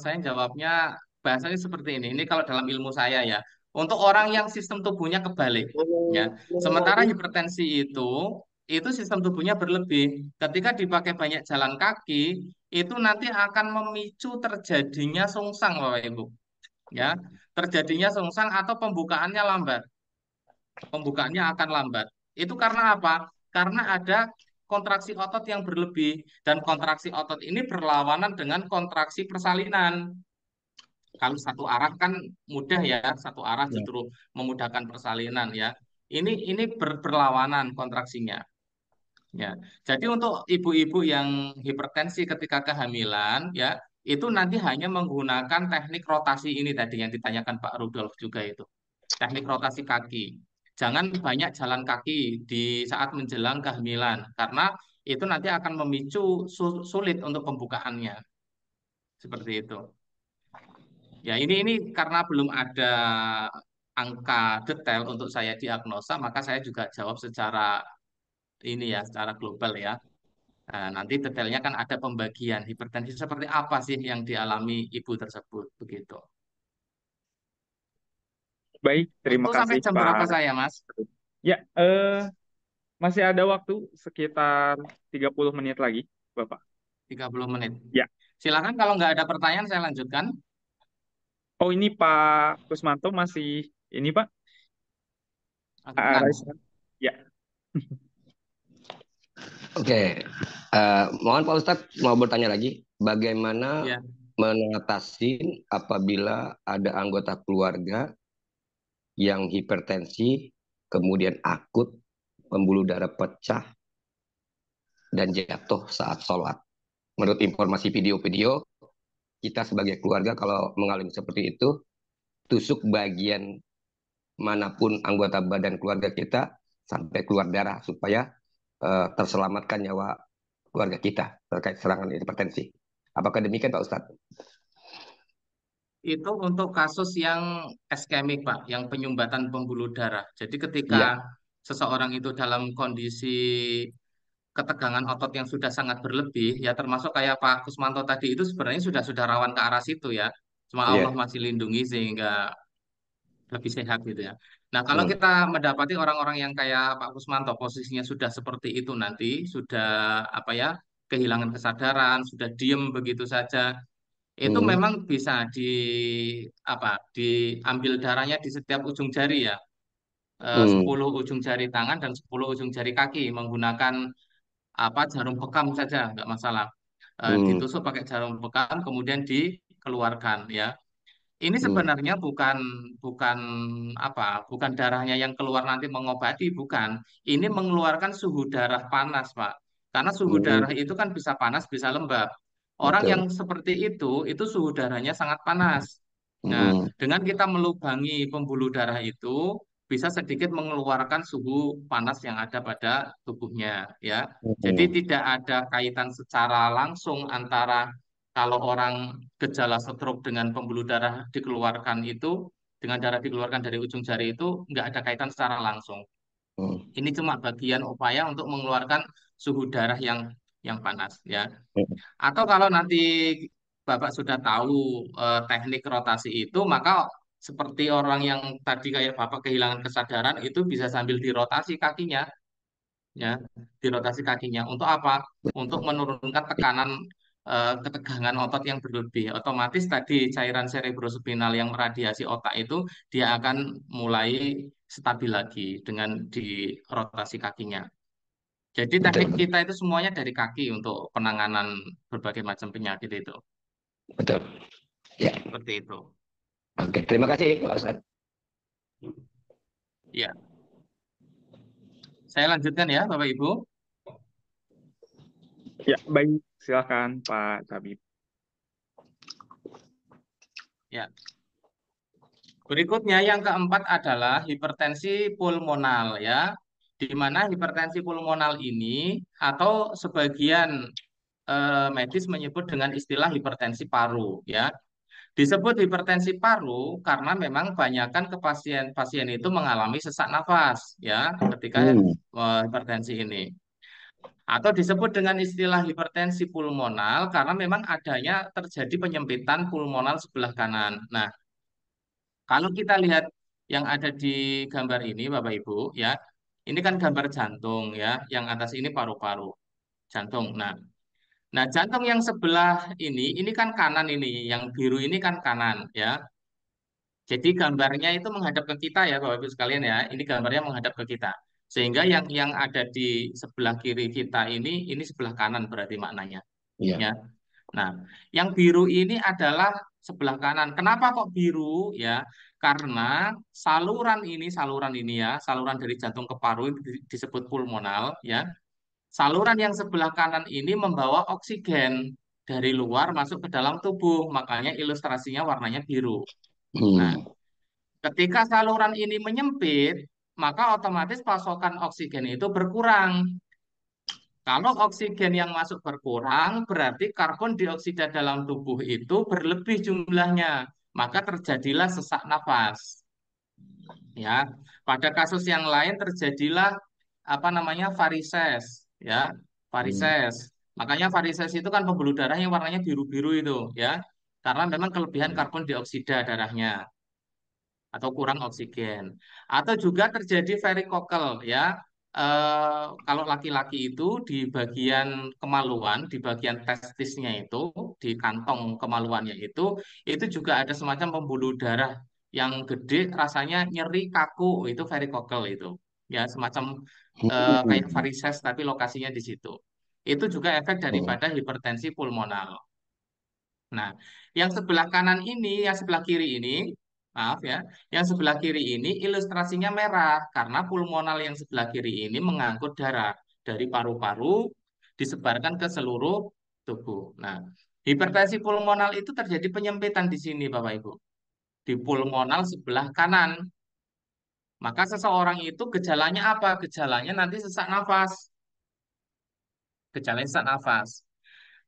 saya jawabnya bahasanya seperti ini. Ini kalau dalam ilmu saya ya. Untuk orang yang sistem tubuhnya kebalik, ya. Sementara hipertensi itu sistem tubuhnya berlebih. Ketika dipakai banyak jalan kaki, itu nanti akan memicu terjadinya sungsang, Bapak Ibu. Ya, terjadinya sungsang atau pembukaannya lambat. Pembukaannya akan lambat. Itu karena apa? Karena ada kontraksi otot yang berlebih dan kontraksi otot ini berlawanan dengan kontraksi persalinan. Kalau satu arah kan mudah ya, satu arah Ya. justru memudahkan persalinan ya. Ini berlawanan kontraksinya. Ya. Jadi untuk ibu-ibu yang hipertensi ketika kehamilan ya, itu nanti hanya menggunakan teknik rotasi ini tadi yang ditanyakan Pak Rudolf juga itu. Teknik rotasi kaki. Jangan banyak jalan kaki di saat menjelang kehamilan karena itu nanti akan memicu sulit untuk pembukaannya. Seperti itu. Ya, ini karena belum ada angka detail untuk saya diagnosa, maka saya juga jawab secara ini ya, secara global ya. Nah, nanti detailnya kan ada pembagian hipertensi seperti apa sih yang dialami ibu tersebut, begitu. Baik, terima Itu sampai kasih jam berapa Pak. saya, Mas? Ya, masih ada waktu sekitar 30 menit lagi, Bapak. 30 menit. Ya. Silakan kalau nggak ada pertanyaan saya lanjutkan. Oh, ini Pak Kusmanto masih ini, Pak. Lanjutkan. Raisa. Ya. Oke, mohon Pak Ustadz mau bertanya lagi, bagaimana Ya. mengatasi apabila ada anggota keluarga yang hipertensi, kemudian akut, pembuluh darah pecah, dan jatuh saat sholat. Menurut informasi video-video, kita sebagai keluarga kalau mengalami seperti itu, tusuk bagian manapun anggota badan keluarga kita sampai keluar darah supaya terselamatkan nyawa keluarga kita terkait serangan hipertensi. Apakah demikian Pak Ustadz? Itu untuk kasus yang iskemik, Pak, yang penyumbatan pembuluh darah. Jadi ketika Iya. seseorang itu dalam kondisi ketegangan otot yang sudah sangat berlebih, ya termasuk kayak Pak Kusmanto tadi itu sebenarnya sudah rawan ke arah situ ya. Cuma Allah Iya. masih lindungi sehingga lebih sehat gitu ya. Nah, kalau Hmm. kita mendapati orang-orang yang kayak Pak Kusmanto posisinya sudah seperti itu nanti, sudah apa ya, kehilangan kesadaran, sudah diem begitu saja, itu Hmm. memang bisa diambil darahnya di setiap ujung jari ya. 10 ujung jari tangan dan 10 ujung jari kaki menggunakan jarum bekam saja nggak masalah. Hmm. Ditusuk pakai jarum bekam kemudian dikeluarkan ya. Ini Hmm. sebenarnya bukan bukan bukan darahnya yang keluar nanti mengobati, bukan. Ini mengeluarkan suhu darah panas, Pak. Karena suhu Hmm. darah itu kan bisa panas, bisa lembab. Orang yang Betul. seperti itu suhu darahnya sangat panas. Nah, Hmm. dengan kita melubangi pembuluh darah itu, bisa sedikit mengeluarkan suhu panas yang ada pada tubuhnya, ya. Jadi Hmm. tidak ada kaitan secara langsung antara kalau orang gejala stroke dengan pembuluh darah dikeluarkan itu, dengan darah dikeluarkan dari ujung jari itu nggak ada kaitan secara langsung. Hmm. Ini cuma bagian upaya untuk mengeluarkan suhu darah yang panas ya. Atau kalau nanti Bapak sudah tahu teknik rotasi itu, maka seperti orang yang tadi kayak Bapak kehilangan kesadaran itu bisa sambil dirotasi kakinya ya, dirotasi kakinya. Untuk apa? Untuk menurunkan tekanan ketegangan otot yang berlebih. Otomatis tadi cairan cerebrospinal yang meradiasi otak itu dia akan mulai stabil lagi dengan dirotasi kakinya. Jadi teknik Betul. kita itu semuanya dari kaki untuk penanganan berbagai macam penyakit itu. Betul. Ya. Seperti itu. Oke, terima kasih Pak Ustadz. Ya. Saya lanjutkan ya, Bapak Ibu. Ya, baik. Silakan Pak Tabib. Ya. Berikutnya yang keempat adalah hipertensi pulmonal ya. Di mana hipertensi pulmonal ini atau sebagian medis menyebut dengan istilah hipertensi paru ya. Disebut hipertensi paru karena memang banyakkan ke pasien itu mengalami sesak nafas ya ketika hipertensi ini. Atau disebut dengan istilah hipertensi pulmonal karena memang adanya terjadi penyempitan pulmonal sebelah kanan. Nah, kalau kita lihat yang ada di gambar ini, Bapak Ibu, ya, ini kan gambar jantung, ya, yang atas ini paru-paru, jantung. Nah, jantung yang sebelah ini kan kanan ini, yang biru ini kan kanan, ya. Jadi gambarnya itu menghadap ke kita ya, Bapak Ibu sekalian ya. Ini gambarnya menghadap ke kita. Sehingga yang ada di sebelah kiri kita ini sebelah kanan berarti maknanya, Iya. ya. Nah, yang biru ini adalah sebelah kanan. Kenapa kok biru? Ya, karena saluran ini ya, saluran dari jantung ke paru ini disebut pulmonal ya. Saluran yang sebelah kanan ini membawa oksigen dari luar masuk ke dalam tubuh, makanya ilustrasinya warnanya biru. Nah, Hmm. ketika saluran ini menyempit, maka otomatis pasokan oksigen itu berkurang. Kalau oksigen yang masuk berkurang, berarti karbon dioksida dalam tubuh itu berlebih jumlahnya, maka terjadilah sesak nafas. Ya, pada kasus yang lain terjadilah apa namanya varises, ya, varises. Makanya varises itu kan pembuluh darah yang warnanya biru-biru itu, ya, karena memang kelebihan karbon dioksida darahnya atau kurang oksigen. Atau juga terjadi varikokel ya. Kalau laki-laki itu di bagian kemaluan, di bagian testisnya itu, di kantong kemaluannya itu juga ada semacam pembuluh darah yang gede, rasanya nyeri kaku, itu varikokel itu. Ya, semacam kayak Hmm. varises tapi lokasinya di situ. Itu juga efek Oh. daripada hipertensi pulmonal. Nah, yang sebelah kanan ini, yang sebelah kiri ini, maaf ya, yang sebelah kiri ini ilustrasinya merah karena pulmonal yang sebelah kiri ini mengangkut darah dari paru-paru disebarkan ke seluruh tubuh. Nah, hipertensi pulmonal itu terjadi penyempitan di sini, Bapak Ibu, di pulmonal sebelah kanan. Maka seseorang itu gejalanya apa? Gejalanya nanti sesak nafas. Gejalanya sesak nafas.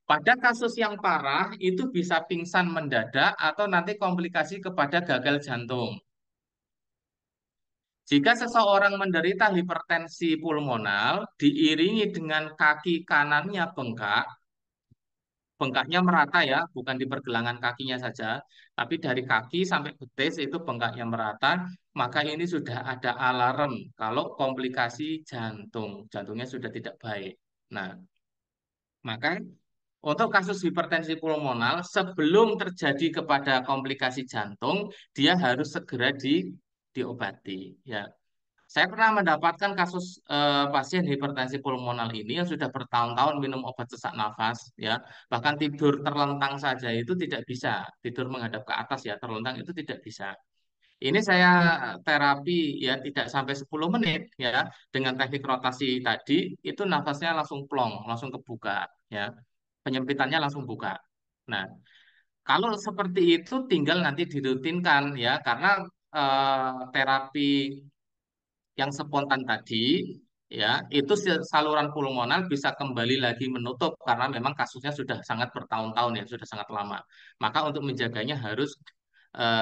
Pada kasus yang parah, itu bisa pingsan mendadak atau nanti komplikasi kepada gagal jantung. Jika seseorang menderita hipertensi pulmonal, diiringi dengan kaki kanannya bengkak, bengkaknya merata ya, bukan di pergelangan kakinya saja, tapi dari kaki sampai betis itu bengkaknya merata, maka ini sudah ada alarm kalau komplikasi jantung, jantungnya sudah tidak baik. Nah, maka untuk kasus hipertensi pulmonal, sebelum terjadi kepada komplikasi jantung, dia harus segera diobati. Ya, saya pernah mendapatkan kasus pasien hipertensi pulmonal ini yang sudah bertahun-tahun minum obat sesak nafas, ya, bahkan tidur terlentang saja itu tidak bisa, tidur menghadap ke atas ya, terlentang itu tidak bisa. Ini saya terapi ya tidak sampai 10 menit ya dengan teknik rotasi tadi itu nafasnya langsung plong, langsung kebuka ya penyempitannya langsung buka. Nah, kalau seperti itu tinggal nanti dirutinkan ya, karena terapi yang spontan tadi ya, itu saluran pulmonal bisa kembali lagi menutup karena memang kasusnya sudah sangat bertahun-tahun ya, sudah sangat lama. Maka untuk menjaganya harus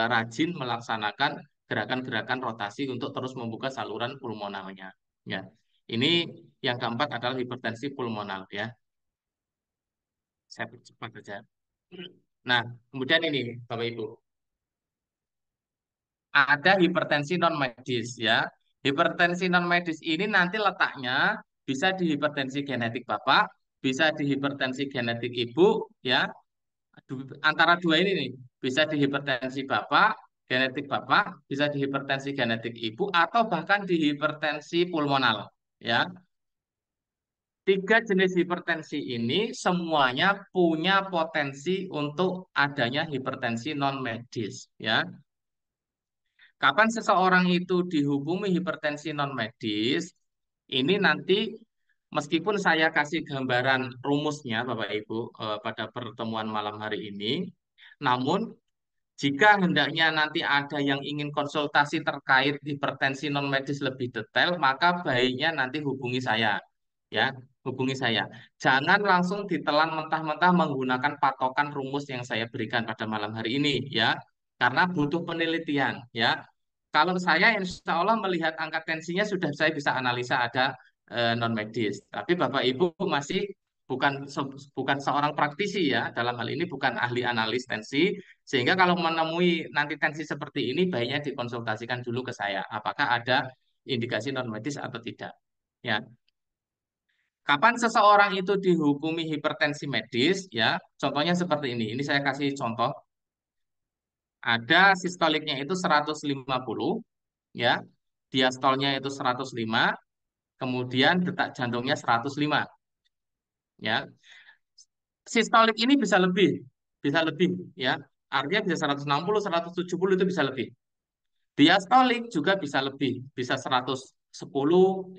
rajin melaksanakan gerakan-gerakan rotasi untuk terus membuka saluran pulmonalnya. Ya, ini yang keempat adalah hipertensi pulmonal ya. Saya cepat saja. Nah, kemudian ini, Bapak Ibu, ada hipertensi non medis ya. Hipertensi non medis ini nanti letaknya bisa di hipertensi genetik Bapak, bisa di hipertensi genetik Ibu ya. Antara dua ini nih, bisa di hipertensi Bapak, bisa di hipertensi genetik Ibu atau bahkan di hipertensi pulmonal ya. Tiga jenis hipertensi ini semuanya punya potensi untuk adanya hipertensi non medis ya. Kapan seseorang itu dihubungi hipertensi non medis, ini nanti meskipun saya kasih gambaran rumusnya Bapak Ibu pada pertemuan malam hari ini, namun jika hendaknya nanti ada yang ingin konsultasi terkait hipertensi non medis lebih detail, maka baiknya nanti hubungi saya. Ya, hubungi saya. Jangan langsung ditelan mentah-mentah menggunakan patokan rumus yang saya berikan pada malam hari ini, ya. Karena butuh penelitian, ya. Kalau saya insya Allah melihat angka tensinya sudah saya bisa analisa ada non medis. Tapi Bapak Ibu masih bukan seorang praktisi ya, dalam hal ini bukan ahli analis tensi, sehingga kalau menemui nanti tensi seperti ini baiknya dikonsultasikan dulu ke saya apakah ada indikasi non medis atau tidak. Ya. Kapan seseorang itu dihukumi hipertensi medis ya? Contohnya seperti ini. Ini saya kasih contoh. Ada sistoliknya itu 150 ya. Diastolnya itu 105, kemudian detak jantungnya 105 ya. Sistolik ini bisa lebih ya. Artinya bisa 160, 170 itu bisa lebih. Diastolik juga bisa lebih, bisa 110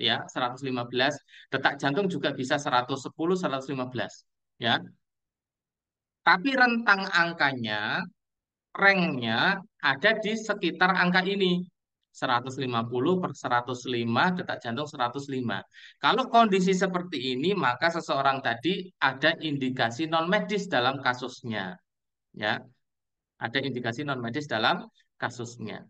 ya, 115. Detak jantung juga bisa 110, 115 ya. Tapi rentang angkanya, ranknya ada di sekitar angka ini. 150 per 105, detak jantung 105. Kalau kondisi seperti ini, maka seseorang tadi ada indikasi non medis dalam kasusnya. Ya, ada indikasi non medis dalam kasusnya.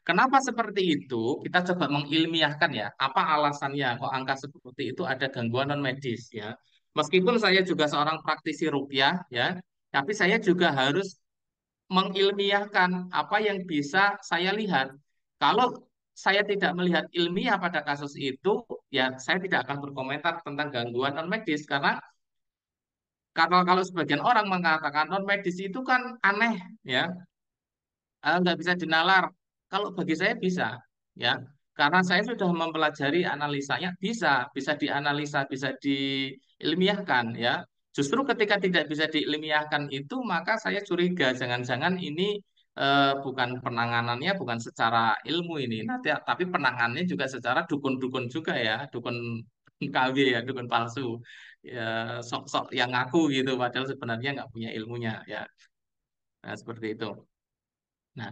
Kenapa seperti itu? Kita coba mengilmiahkan ya. Apa alasannya kok angka seperti itu ada gangguan non medis ya? Meskipun saya juga seorang praktisi ruqyah ya, tapi saya juga harus mengilmiahkan apa yang bisa saya lihat. Kalau saya tidak melihat ilmiah pada kasus itu, ya saya tidak akan berkomentar tentang gangguan non medis karena kalau sebagian orang mengatakan non medis itu kan aneh ya, nggak bisa dinalar. Kalau bagi saya bisa, ya, karena saya sudah mempelajari analisanya, bisa dianalisa, bisa diilmiahkan, ya. Justru ketika tidak bisa diilmiahkan itu, maka saya curiga, jangan-jangan ini bukan penanganannya, bukan secara ilmu ini, nanti, tapi penanganannya juga secara dukun-dukun juga ya, dukun KB ya, dukun palsu, ya, sok-sok yang ngaku gitu, padahal sebenarnya nggak punya ilmunya, ya. Nah, seperti itu. Nah,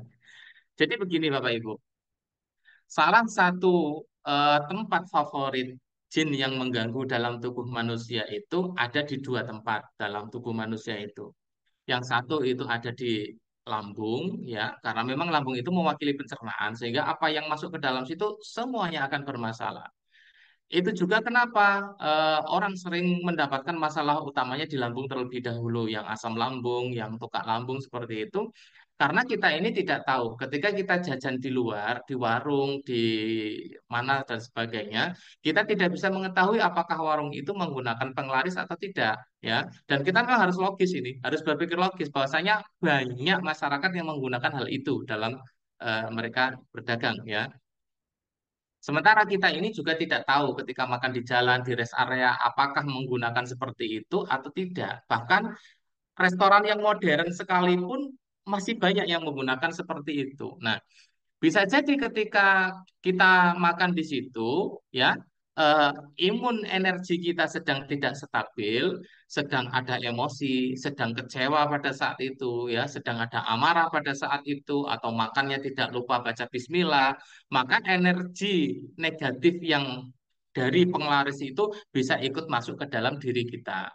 jadi begini Bapak Ibu, salah satu tempat favorit jin yang mengganggu dalam tubuh manusia itu ada di dua tempat dalam tubuh manusia itu. Yang satu itu ada di lambung, ya, karena memang lambung itu mewakili pencernaan, sehingga apa yang masuk ke dalam situ semuanya akan bermasalah. Itu juga kenapa orang sering mendapatkan masalah utamanya di lambung terlebih dahulu, yang asam lambung, yang tukak lambung seperti itu. Karena kita ini tidak tahu, ketika kita jajan di luar, di warung, di mana dan sebagainya, kita tidak bisa mengetahui apakah warung itu menggunakan penglaris atau tidak, ya. Dan kita memang harus logis ini, harus berpikir logis bahwasanya banyak masyarakat yang menggunakan hal itu dalam mereka berdagang, ya. Sementara kita ini juga tidak tahu ketika makan di jalan, di rest area, apakah menggunakan seperti itu atau tidak. Bahkan restoran yang modern sekalipun masih banyak yang menggunakan seperti itu. Nah, bisa jadi ketika kita makan di situ, ya, eh, imun energi kita sedang tidak stabil, sedang ada emosi, sedang kecewa pada saat itu, ya, sedang ada amarah pada saat itu, atau makannya tidak lupa baca bismillah, maka energi negatif yang dari penglaris itu bisa ikut masuk ke dalam diri kita.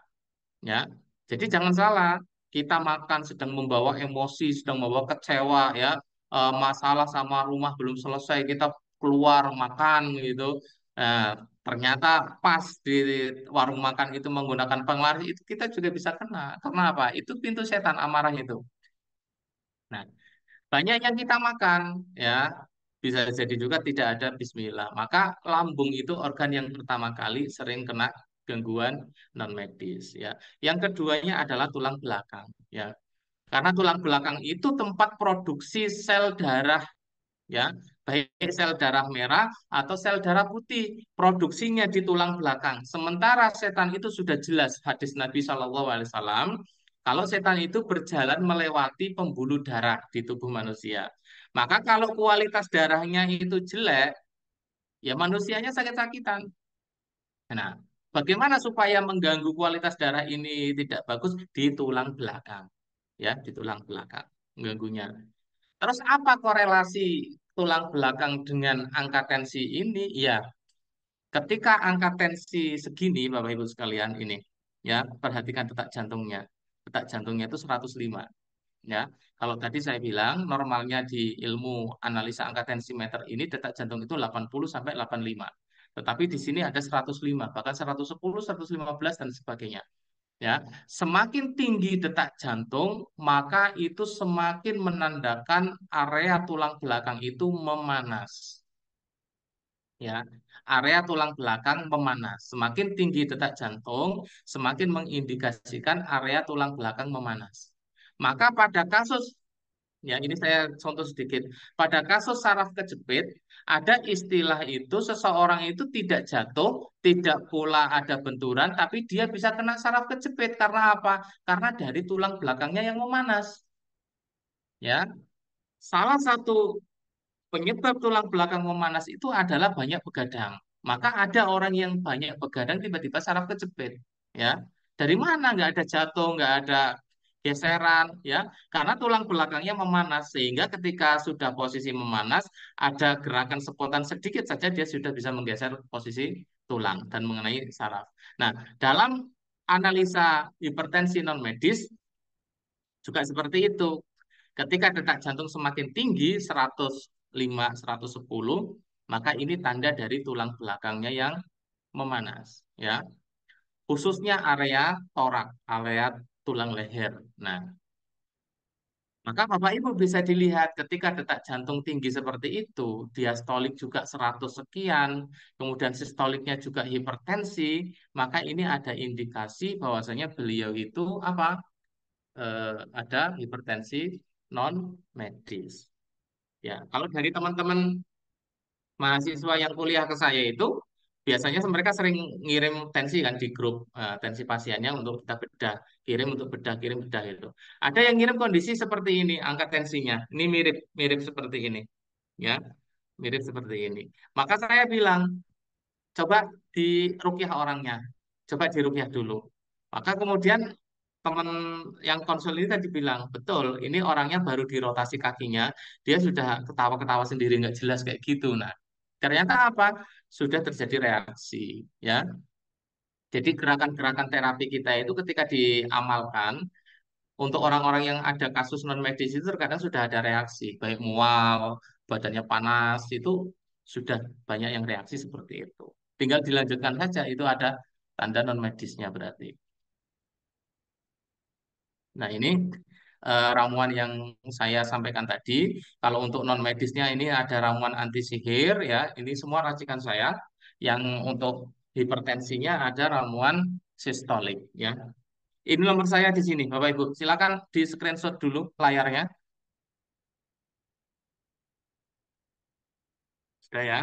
Ya, jadi jangan salah, kita makan sedang membawa emosi, sedang membawa kecewa, ya, masalah sama rumah belum selesai, kita keluar makan gitu. Nah, ternyata pas di warung makan itu menggunakan penglaris itu kita juga bisa kena. Karena apa? Itu pintu setan amarah itu. Nah, banyak yang kita makan, ya, bisa jadi juga tidak ada bismillah. Maka lambung itu organ yang pertama kali sering kena gangguan non medis, ya. Yang keduanya adalah tulang belakang, ya. Karena tulang belakang itu tempat produksi sel darah, ya, baik sel darah merah atau sel darah putih, produksinya di tulang belakang. Sementara setan itu sudah jelas hadis Nabi SAW, kalau setan itu berjalan melewati pembuluh darah di tubuh manusia. Maka kalau kualitas darahnya itu jelek, ya manusianya sakit-sakitan. Nah, bagaimana supaya mengganggu kualitas darah ini tidak bagus? Di tulang belakang, ya, di tulang belakang mengganggunya. Terus apa korelasi tulang belakang dengan angka tensi ini? Ya, ketika angka tensi segini, Bapak Ibu sekalian ini, ya, perhatikan detak jantungnya. Detak jantungnya itu 105. Ya, kalau tadi saya bilang normalnya di ilmu analisa angka tensimeter ini detak jantung itu 80 sampai 85. Tetapi di sini ada 105, bahkan 110, 115 dan sebagainya. Ya, semakin tinggi detak jantung, maka itu semakin menandakan area tulang belakang itu memanas. Ya, area tulang belakang memanas. Semakin tinggi detak jantung, semakin mengindikasikan area tulang belakang memanas. Maka pada kasus, ya ini saya contoh sedikit, pada kasus saraf kejepit, ada istilah itu seseorang itu tidak jatuh, tidak pula ada benturan, tapi dia bisa kena saraf kejepit karena apa? Karena dari tulang belakangnya yang memanas. Ya, salah satu penyebab tulang belakang memanas itu adalah banyak begadang. Maka ada orang yang banyak begadang tiba-tiba saraf kejepit. Ya, dari mana? Nggak ada jatuh, nggak ada geseran, ya, karena tulang belakangnya memanas sehingga ketika sudah posisi memanas, ada gerakan spontan sedikit saja dia sudah bisa menggeser posisi tulang dan mengenai saraf. Nah, dalam analisa hipertensi non medis juga seperti itu. Ketika detak jantung semakin tinggi 105, 110, maka ini tanda dari tulang belakangnya yang memanas, ya. Khususnya area torak, area tulang leher. Nah, maka Bapak Ibu bisa dilihat ketika detak jantung tinggi seperti itu, diastolik juga 100 sekian, kemudian sistoliknya juga hipertensi, maka ini ada indikasi bahwasanya beliau itu apa? Ada hipertensi non medis. Ya, kalau dari teman-teman mahasiswa yang kuliah ke saya itu biasanya mereka sering ngirim tensi kan di grup, tensi pasiennya untuk kita bedah, kirim bedah itu. Ada yang ngirim kondisi seperti ini, angka tensinya. Ini mirip mirip seperti ini, ya, mirip seperti ini. Maka saya bilang, coba dirukyah orangnya, coba dirukyah dulu. Maka kemudian teman yang konsul ini tadi bilang, betul, ini orangnya baru dirotasi kakinya, dia sudah ketawa-ketawa sendiri, nggak jelas kayak gitu. Nah, ternyata apa? Sudah terjadi reaksi, ya. Jadi gerakan-gerakan terapi kita itu ketika diamalkan, untuk orang-orang yang ada kasus non medis itu terkadang sudah ada reaksi, baik mual, badannya panas, itu sudah banyak yang reaksi seperti itu. Tinggal dilanjutkan saja, itu ada tanda non medisnya berarti. Nah, ini ramuan yang saya sampaikan tadi. Kalau untuk non medisnya ini ada ramuan anti sihir ya. Ini semua racikan saya. Yang untuk hipertensinya ada ramuan sistolik ya. Ini nomor saya di sini, Bapak Ibu. Silakan di screenshot dulu layarnya. Sudah ya.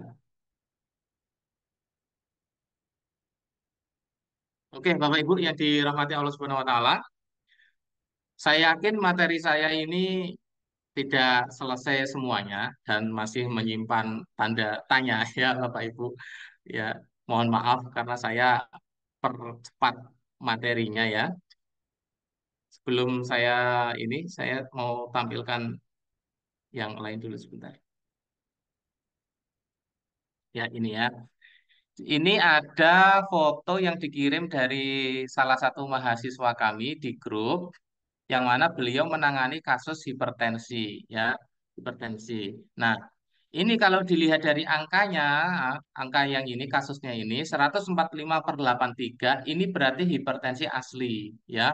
Oke, Bapak Ibu yang dirahmati Allah Subhanahu wa taala, saya yakin materi saya ini tidak selesai semuanya dan masih menyimpan tanda tanya ya Bapak Ibu. Ya, mohon maaf karena saya percepat materinya ya. Sebelum saya mau tampilkan yang lain dulu sebentar. Ya, ini ya. Ini ada foto yang dikirim dari salah satu mahasiswa kami di grup yang mana beliau menangani kasus hipertensi ya, hipertensi. Nah, ini kalau dilihat dari angkanya, angka yang ini kasusnya ini 145/83 ini berarti hipertensi asli ya.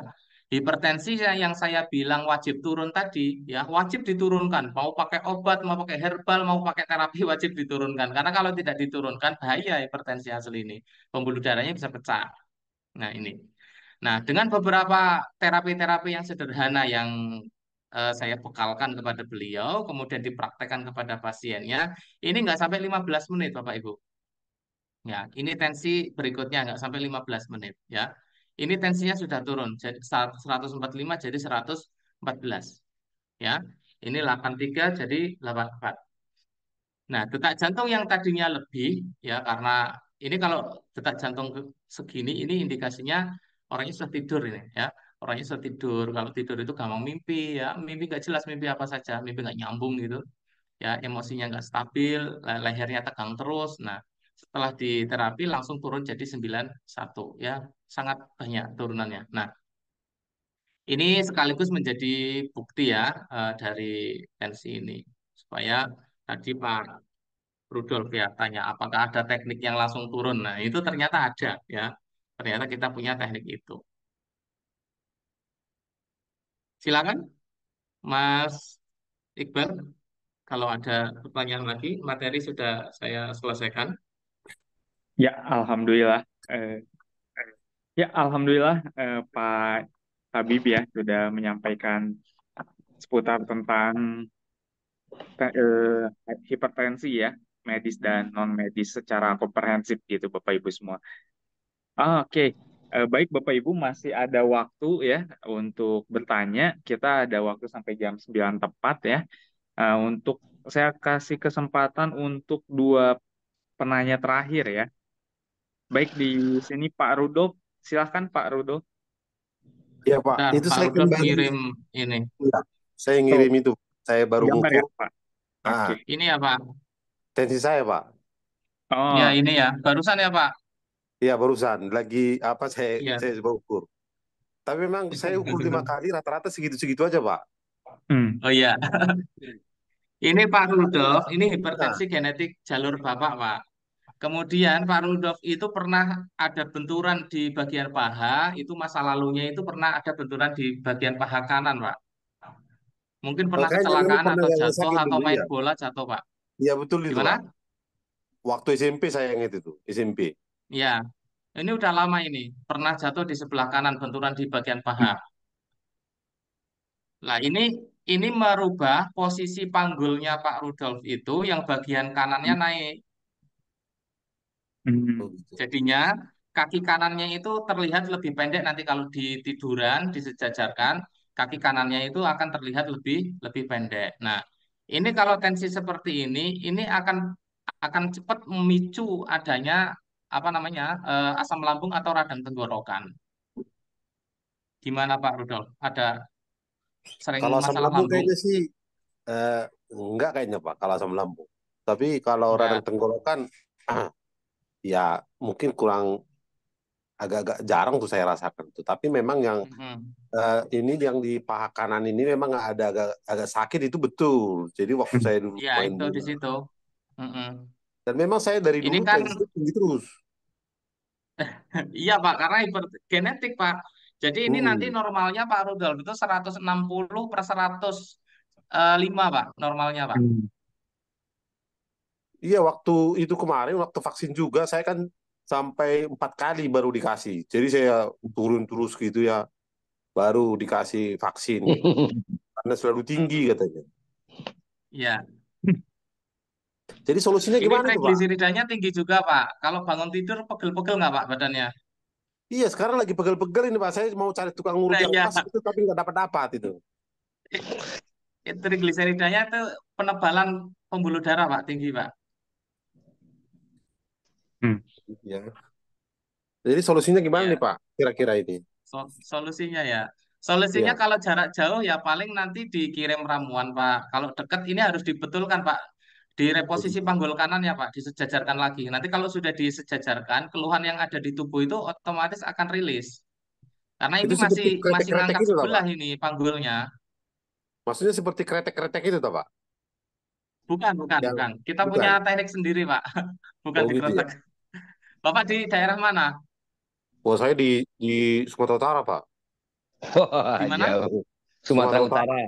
Hipertensi yang saya bilang wajib turun tadi ya, wajib diturunkan. Mau pakai obat, mau pakai herbal, mau pakai terapi wajib diturunkan. Karena kalau tidak diturunkan bahaya hipertensi asli ini. Pembuluh darahnya bisa pecah. Nah, ini. Nah, dengan beberapa terapi-terapi yang sederhana yang saya bekalkan kepada beliau, kemudian dipraktekkan kepada pasiennya, ini nggak sampai 15 menit, Bapak Ibu. Ya, ini tensi berikutnya nggak sampai 15 menit. Ya, ini tensinya sudah turun, jadi 145 jadi 114. Ya, ini 83 jadi 84. Nah, detak jantung yang tadinya lebih, ya karena ini kalau detak jantung segini, ini indikasinya orangnya sudah tidur ini, ya. Orangnya sudah tidur. Kalau tidur itu gampang mimpi, ya. Mimpi nggak jelas, mimpi apa saja, mimpi nggak nyambung gitu, ya. Emosinya nggak stabil, lehernya tegang terus. Nah, setelah diterapi langsung turun jadi 91, ya. Sangat banyak turunannya. Nah, ini sekaligus menjadi bukti ya dari tensi ini supaya tadi Pak Rudolf ya tanya apakah ada teknik yang langsung turun. Nah, itu ternyata ada ya. Ternyata kita punya teknik itu. Silakan Mas Iqbal, kalau ada pertanyaan lagi, materi sudah saya selesaikan. Ya, alhamdulillah. Eh, Alhamdulillah, Pak Habib ya sudah menyampaikan seputar tentang hipertensi ya, medis dan non medis secara komprehensif gitu Bapak Ibu semua. Oke. Baik Bapak Ibu, masih ada waktu ya untuk bertanya. Kita ada waktu sampai jam 9 tepat ya. Untuk saya kasih kesempatan untuk dua penanya terakhir ya. Baik di sini Pak Rudolf, silahkan Pak Rudolf. Ya Pak, Bentar, itu Pak saya Rudolf kembali. ngirim ini. Ya, saya Tuh, ngirim itu. Saya baru gambar ya ngukur. Pak. Oke. Ah, Ini ya Pak. tensi saya Pak. Ya Oh, ini ya. Barusan ya Pak. Iya barusan lagi apa Iya. saya coba ukur. Tapi memang saya ukur 5 kali rata-rata segitu-segitu aja Pak. hmm. Oh iya. Ini Pak Rudolf, ini hipertensi Nah, genetik jalur Bapak, Pak. Kemudian Pak Rudolf itu pernah ada benturan di bagian paha, itu masa lalunya itu pernah ada benturan di bagian paha kanan, Pak. Mungkin pernah kayaknya memang kecelakaan pernah atau yang jatuh sakit atau dulu main ya. bola jatuh, Pak. Iya betul itu Gimana? Pak. Waktu SMP saya yang itu tuh, SMP. Ya, ini udah lama ini. Pernah jatuh di sebelah kanan, benturan di bagian paha. Nah, ini merubah posisi panggulnya Pak Rudolf itu yang bagian kanannya naik. Oh, Hmm. gitu. Jadinya kaki kanannya itu terlihat lebih pendek nanti kalau di tiduran disejajarkan, kaki kanannya itu akan terlihat lebih lebih pendek. Nah, ini kalau tensi seperti ini akan cepat memicu adanya apa namanya asam lambung atau radang tenggorokan. Gimana Pak Rudolf? Ada sering Kalau asam masalah lambung lambung? kayaknya sih eh, enggak kayaknya Pak kalau asam lambung. Tapi kalau radang Enggak. tenggorokan ya mungkin kurang agak-agak jarang tuh saya rasakan tuh. Tapi memang yang Mm-mm. ini yang di paha kanan ini memang ada agak sakit itu betul. Jadi waktu saya dulu Ya main itu di bola. situ. Mm-mm. Dan memang saya dari Ini dulu kan tensi tinggi terus. iya Pak, karena genetik Pak. Jadi ini nanti Hmm. normalnya Pak Rudolf itu 160/105 Pak, normalnya Pak. Hmm. Iya waktu itu kemarin waktu vaksin juga saya kan sampai 4 kali baru dikasih. Jadi saya turun terus gitu ya, baru dikasih vaksin gitu. Karena selalu tinggi Mm-mm. katanya. Iya, Jadi solusinya ini gimana tuh Pak? trigliseridanya tinggi juga Pak. Kalau bangun tidur pegel-pegel nggak Pak badannya? Iya sekarang lagi pegel-pegel ini Pak. Saya mau cari tukang urut Nah yang iya, pas itu tapi nggak dapat-dapat itu. trigliseridanya itu penebalan pembuluh darah Pak, tinggi Pak. Hmm. Ya. Jadi solusinya gimana nih Iya. Pak? Kira-kira ini. Solusinya ya. Solusinya Iya. kalau jarak jauh ya paling nanti dikirim ramuan Pak. Kalau dekat ini harus dibetulkan Pak. Di Oh, reposisi gitu. panggul kanan ya Pak, disejajarkan lagi. Nanti kalau sudah disejajarkan, keluhan yang ada di tubuh itu otomatis akan rilis. Karena ini Itu seperti masih masih kretek-kretek ngangkat itu loh sebelah Pak. ini panggulnya. Maksudnya seperti kretek-kretek itu toh Pak. Bukan, bukan, Yang bukan. Kita punya bukan. teknik sendiri Pak. Bukan Oh gitu ya. dikretek. Bapak di daerah mana? Oh saya di Sumatera Utara Pak. Di Wah, mana? jauh. Sumatera Sumatera Utara. Utara,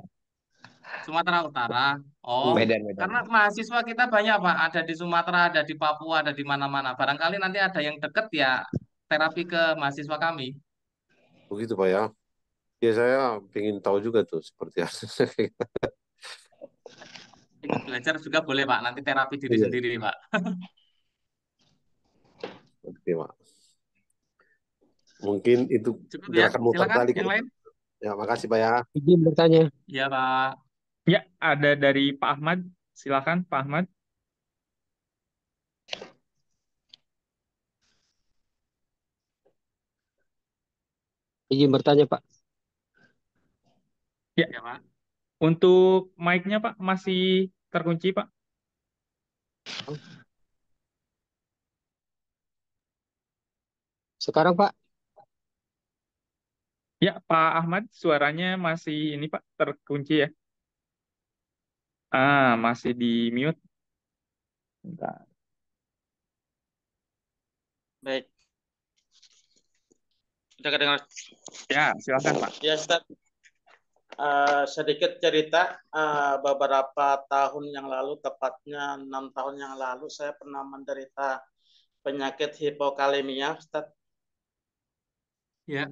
Sumatera Utara. Oh, Hmm. Medan, Medan. karena mahasiswa kita banyak, Pak. Ada di Sumatera, ada di Papua, ada di mana-mana. Barangkali nanti ada yang deket ya terapi ke mahasiswa kami. Begitu Pak ya. Ya saya ingin tahu juga tuh seperti apa. Ikut belajar juga boleh, Pak. Nanti terapi diri Iya, sendiri, Pak. oke Pak. Mungkin itu Cukup ya. gerakan muter Silakan, tali ke yang depan. lain. Ya, makasih Pak ya. Izin bertanya. Ya, Pak. Ya, ada dari Pak Ahmad. Silakan Pak Ahmad. Izin bertanya, Pak. Ya, Ya, Pak. untuk mic-nya Pak masih terkunci Pak. Sekarang, Pak. Ya, Pak Ahmad suaranya masih ini Pak terkunci ya. Masih di mute. Bentar. Baik. Sudah kedengar? Ya, silakan Pak. Ya, Ustaz. Sedikit cerita, beberapa tahun yang lalu, tepatnya 6 tahun yang lalu, saya pernah menderita penyakit hipokalemia, Ustaz. Ya.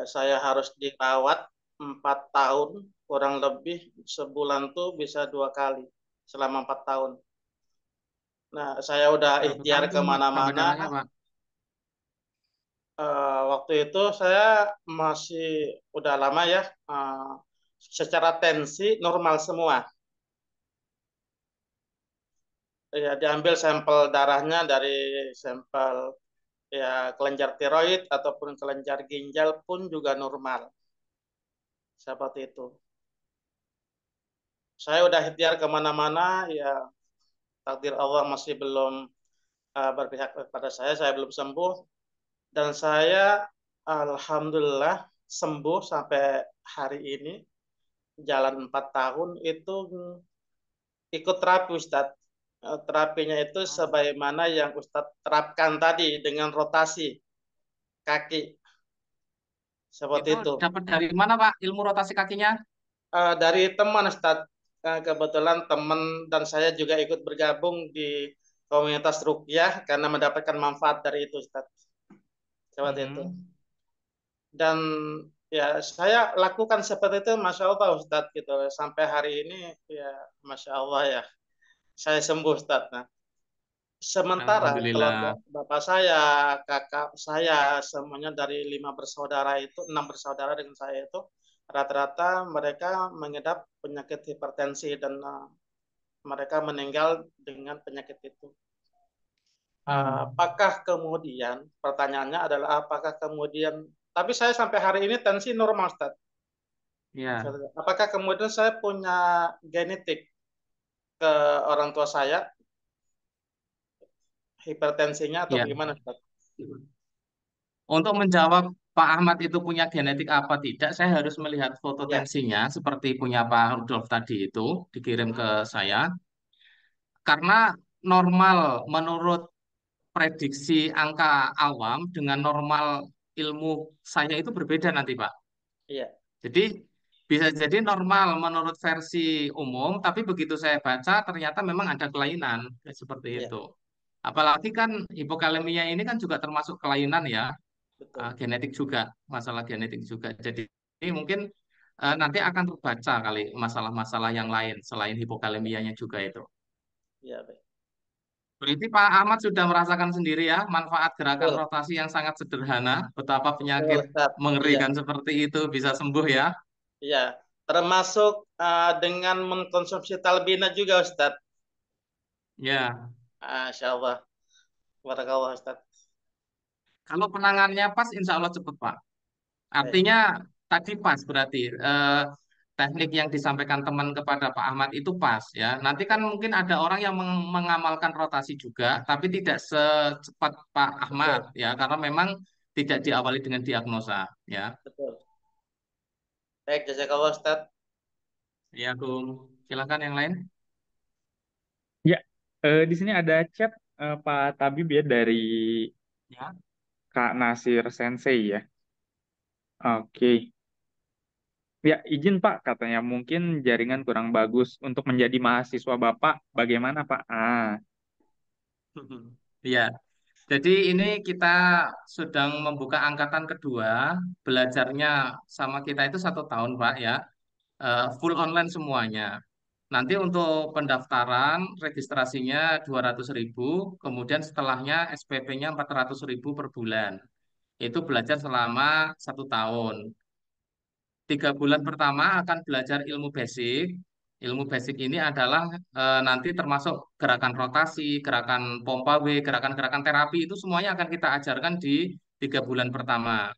Saya harus dirawat 4 tahun, kurang lebih sebulan tuh bisa 2 kali selama 4 tahun. Nah, saya udah Berapa ikhtiar tahun tuh, Pak, sampai kemana-mana. darahnya, Pak? Waktu itu saya masih udah lama ya, secara tensi normal semua. Ya, diambil sampel darahnya dari sampel ya kelenjar tiroid ataupun kelenjar ginjal pun juga normal. Seperti itu. Saya udah ikhtiar kemana-mana, ya takdir Allah masih belum berpihak kepada saya belum sembuh. Dan saya alhamdulillah sembuh sampai hari ini, jalan 4 tahun itu ikut terapi Ustadz. Terapinya itu sebagaimana yang Ustadz terapkan tadi dengan rotasi kaki. Seperti Itu itu. dapat dari mana, Pak, ilmu rotasi kakinya? Dari teman Ustadz. Kebetulan teman dan saya juga ikut bergabung di komunitas Ruqyah karena mendapatkan manfaat dari itu Ustadz. Seperti itu. Dan ya saya lakukan seperti itu, Masya Allah Ustadz gitu. Sampai hari ini ya Masya Allah ya. Saya sembuh Ustadz. Nah, sementara keluarga Alhamdulillah. bapak saya, kakak saya, semuanya dari 5 bersaudara itu, 6 bersaudara dengan saya itu, rata-rata mereka mengidap penyakit hipertensi dan mereka meninggal dengan penyakit itu. Apakah kemudian, pertanyaannya adalah apakah kemudian, tapi saya sampai hari ini tensi normal, Ustaz. Ya. Apakah kemudian saya punya genetik ke orang tua saya, hipertensinya atau Ya. bagaimana, Ustaz? Untuk menjawab Pak Ahmad itu punya genetik apa tidak, saya harus melihat foto Ya. tensinya seperti punya Pak Rudolf tadi itu, dikirim ke saya. Karena normal menurut prediksi angka awam dengan normal ilmu saya itu berbeda nanti, Pak. Iya. Jadi bisa jadi normal menurut versi umum, tapi begitu saya baca ternyata memang ada kelainan seperti Iya. itu. Apalagi kan hipokalemia ini kan juga termasuk kelainan ya, Betul. genetik juga, masalah genetik juga. Jadi mungkin nanti akan terbaca kali masalah-masalah yang lain selain hipokalemianya juga itu. Iya, baik. Berarti Pak Ahmad sudah merasakan sendiri ya manfaat gerakan Betul. rotasi yang sangat sederhana, betapa Betul, penyakit Ustaz. Iya. mengerikan seperti itu bisa sembuh ya. Iya. Termasuk dengan mengkonsumsi talbina juga, Ustaz. Ya, Masya Allah. Barakallah, Ustaz. kalau penanganannya pas, insya Allah cepat Pak. Baik. Artinya tadi pas berarti teknik yang disampaikan teman kepada Pak Ahmad itu pas ya. Nanti kan mungkin ada orang yang mengamalkan rotasi juga, tapi tidak secepat Pak Ahmad Betul. ya, karena memang tidak diawali dengan diagnosa ya. Betul. Baik, jazakallah, Ustaz. Ya, Gung. Silakan yang lain. Ya, di sini ada chat Pak Tabib ya dari Ya. Kak Nasir Sensei ya. Oke. Ya, izin Pak, katanya mungkin jaringan kurang bagus untuk menjadi mahasiswa Bapak. Bagaimana Pak? Ya, jadi ini kita sedang membuka angkatan kedua, belajarnya sama kita itu 1 tahun, Pak ya. Full online semuanya. Nanti untuk pendaftaran, registrasinya 200.000, kemudian setelahnya SPP-nya 400.000 per bulan. Itu belajar selama 1 tahun. 3 bulan pertama akan belajar ilmu basic. Ilmu basic ini adalah nanti termasuk gerakan rotasi, gerakan pompa W, gerakan-gerakan terapi itu semuanya akan kita ajarkan di 3 bulan pertama.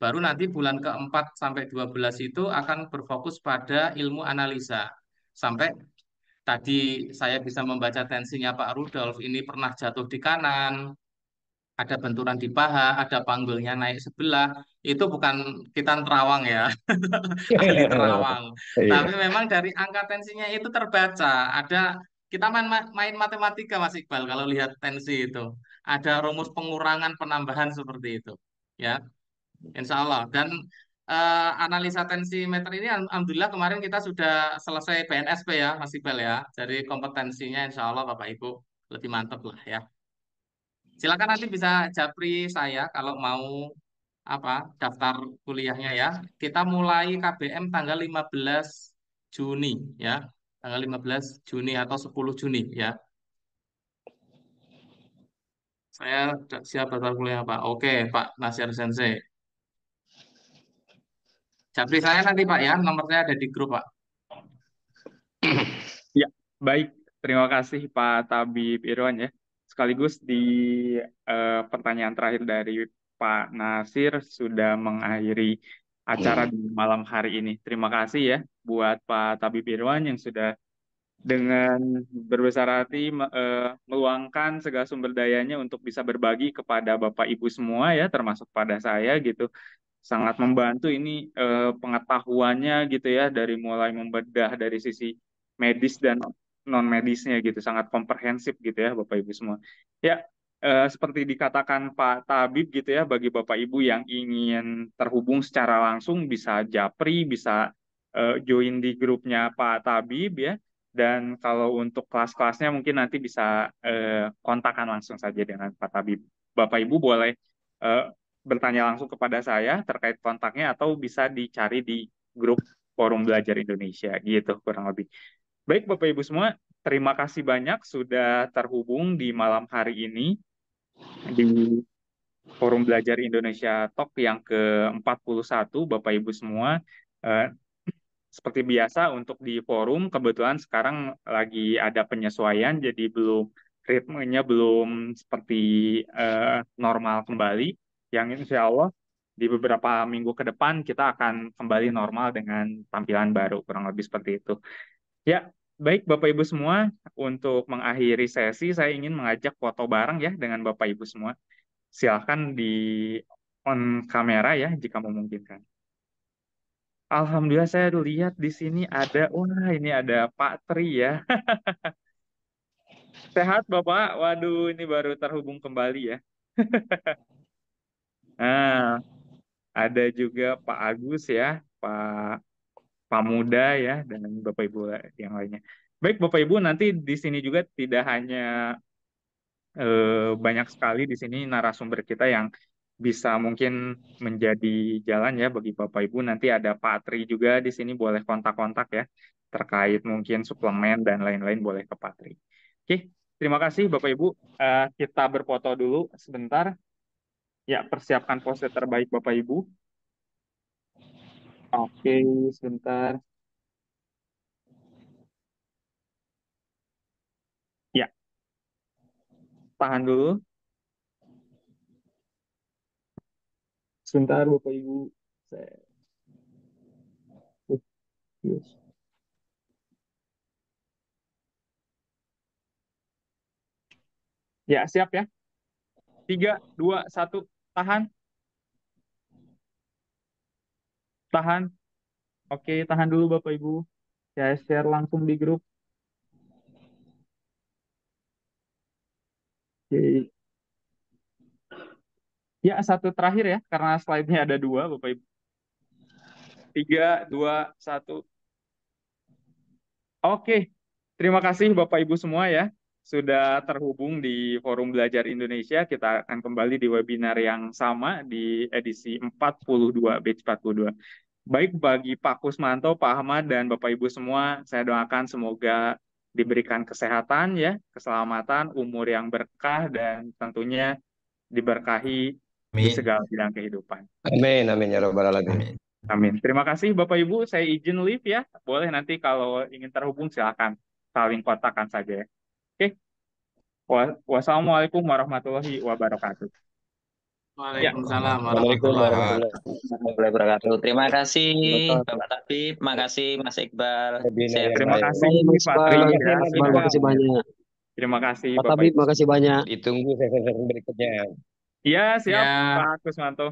Baru nanti bulan keempat sampai 12 itu akan berfokus pada ilmu analisa. Sampai tadi saya bisa membaca tensinya Pak Rudolf, ini pernah jatuh di kanan, ada benturan di paha, ada panggulnya naik sebelah. Itu bukan kita nerawang ya, ahli terawang. Iya. Tapi memang dari angka tensinya itu terbaca, ada kita main matematika Mas Iqbal kalau lihat tensi itu. Ada rumus pengurangan penambahan seperti itu. Ya, insya Allah. Dan analisa tensimeter ini alhamdulillah kemarin kita sudah selesai BNSP ya Mas Iqbal ya. Jadi kompetensinya insya Allah Bapak Ibu lebih mantap lah ya. Silakan nanti bisa japri saya kalau mau apa daftar kuliahnya ya. Kita mulai KBM tanggal 15 Juni ya. Tanggal 15 Juni atau 10 Juni ya. Saya siap daftar kuliah Pak. Oke Pak Nasir Sensei. Japri saya nanti Pak ya. Nomor saya ada di grup Pak. Ya, baik. Terima kasih Pak Tabib Irwan ya. Sekaligus di pertanyaan terakhir dari Pak Nasir sudah mengakhiri acara di malam hari ini. Terima kasih ya buat Pak Tabib Irwan yang sudah dengan berbesar hati meluangkan segala sumber dayanya untuk bisa berbagi kepada Bapak Ibu semua ya, termasuk pada saya gitu. Sangat membantu ini pengetahuannya gitu ya, dari mulai membedah dari sisi medis dan non medisnya gitu, sangat komprehensif gitu ya Bapak Ibu semua. Ya, seperti dikatakan Pak Tabib gitu ya, bagi Bapak Ibu yang ingin terhubung secara langsung bisa japri, bisa join di grupnya Pak Tabib ya. Dan kalau untuk kelas-kelasnya mungkin nanti bisa kontakkan langsung saja dengan Pak Tabib. Bapak Ibu boleh eh, bertanya langsung kepada saya terkait kontaknya atau bisa dicari di grup Forum Belajar Indonesia gitu kurang lebih. Baik Bapak Ibu semua, terima kasih banyak sudah terhubung di malam hari ini di Forum Belajar Indonesia Talk yang ke-41 Bapak Ibu semua. Eh, Seperti biasa untuk di forum kebetulan sekarang lagi ada penyesuaian jadi belum ritmenya belum seperti normal kembali yang insya Allah di beberapa minggu ke depan kita akan kembali normal dengan tampilan baru kurang lebih seperti itu. Ya, baik Bapak Ibu semua, untuk mengakhiri sesi saya ingin mengajak foto bareng ya dengan Bapak Ibu semua. Silakan di on kamera ya jika memungkinkan. Alhamdulillah saya lihat di sini ada, wah ini ada Pak Tri ya. Sehat Bapak? Waduh ini baru terhubung kembali ya. Nah, ada juga Pak Agus ya, Pak Muda ya, dan Bapak Ibu yang lainnya. Baik Bapak Ibu, nanti di sini juga tidak hanya banyak sekali di sini narasumber kita yang bisa mungkin menjadi jalan ya bagi Bapak Ibu. Nanti ada Pak Tri juga di sini, boleh kontak-kontak ya terkait mungkin suplemen dan lain-lain boleh ke Pak Tri. Oke, terima kasih Bapak Ibu. Kita berfoto dulu sebentar. Ya, persiapkan pose terbaik Bapak Ibu. Oke, sebentar. Ya, tahan dulu. Sebentar Bapak Ibu. Saya... Yes. Ya, siap ya. 3, 2, 1, tahan. Tahan. Oke, tahan dulu Bapak Ibu. Saya share langsung di grup. Oke. Ya, satu terakhir ya, karena slide-nya ada 2, Bapak Ibu. 3, 2, 1. Oke, terima kasih Bapak Ibu semua ya, sudah terhubung di Forum Belajar Indonesia. Kita akan kembali di webinar yang sama di edisi 42, batch 42. Baik bagi Pak Kusmanto, Pak Ahmad, dan Bapak Ibu semua, saya doakan semoga diberikan kesehatan ya, keselamatan, umur yang berkah, dan tentunya diberkahi di segala bidang kehidupan. Amin, amin ya rabbal alamin. Amin. Terima kasih Bapak Ibu, saya izin live ya. Boleh nanti kalau ingin terhubung silakan saling kontakkan saja ya. Oke. Wassalamualaikum warahmatullahi wabarakatuh. Waalaikumsalam Assalamualaikum warahmatullahi warahmatullahi wabarakatuh. Terima kasih wabarakatuh. Bapak Tabib, terima kasih Mas Iqbal. Webinar yang Terima lain. kasih Mas Pak Tri Iqbal, ya, Mas Iqbal, sudah. makasih banyak. Terima kasih Pak Bapak Tabib, Ibu. makasih banyak. Ditunggu sesi berikutnya. Iya, siap Ya. Pak Kusmanto.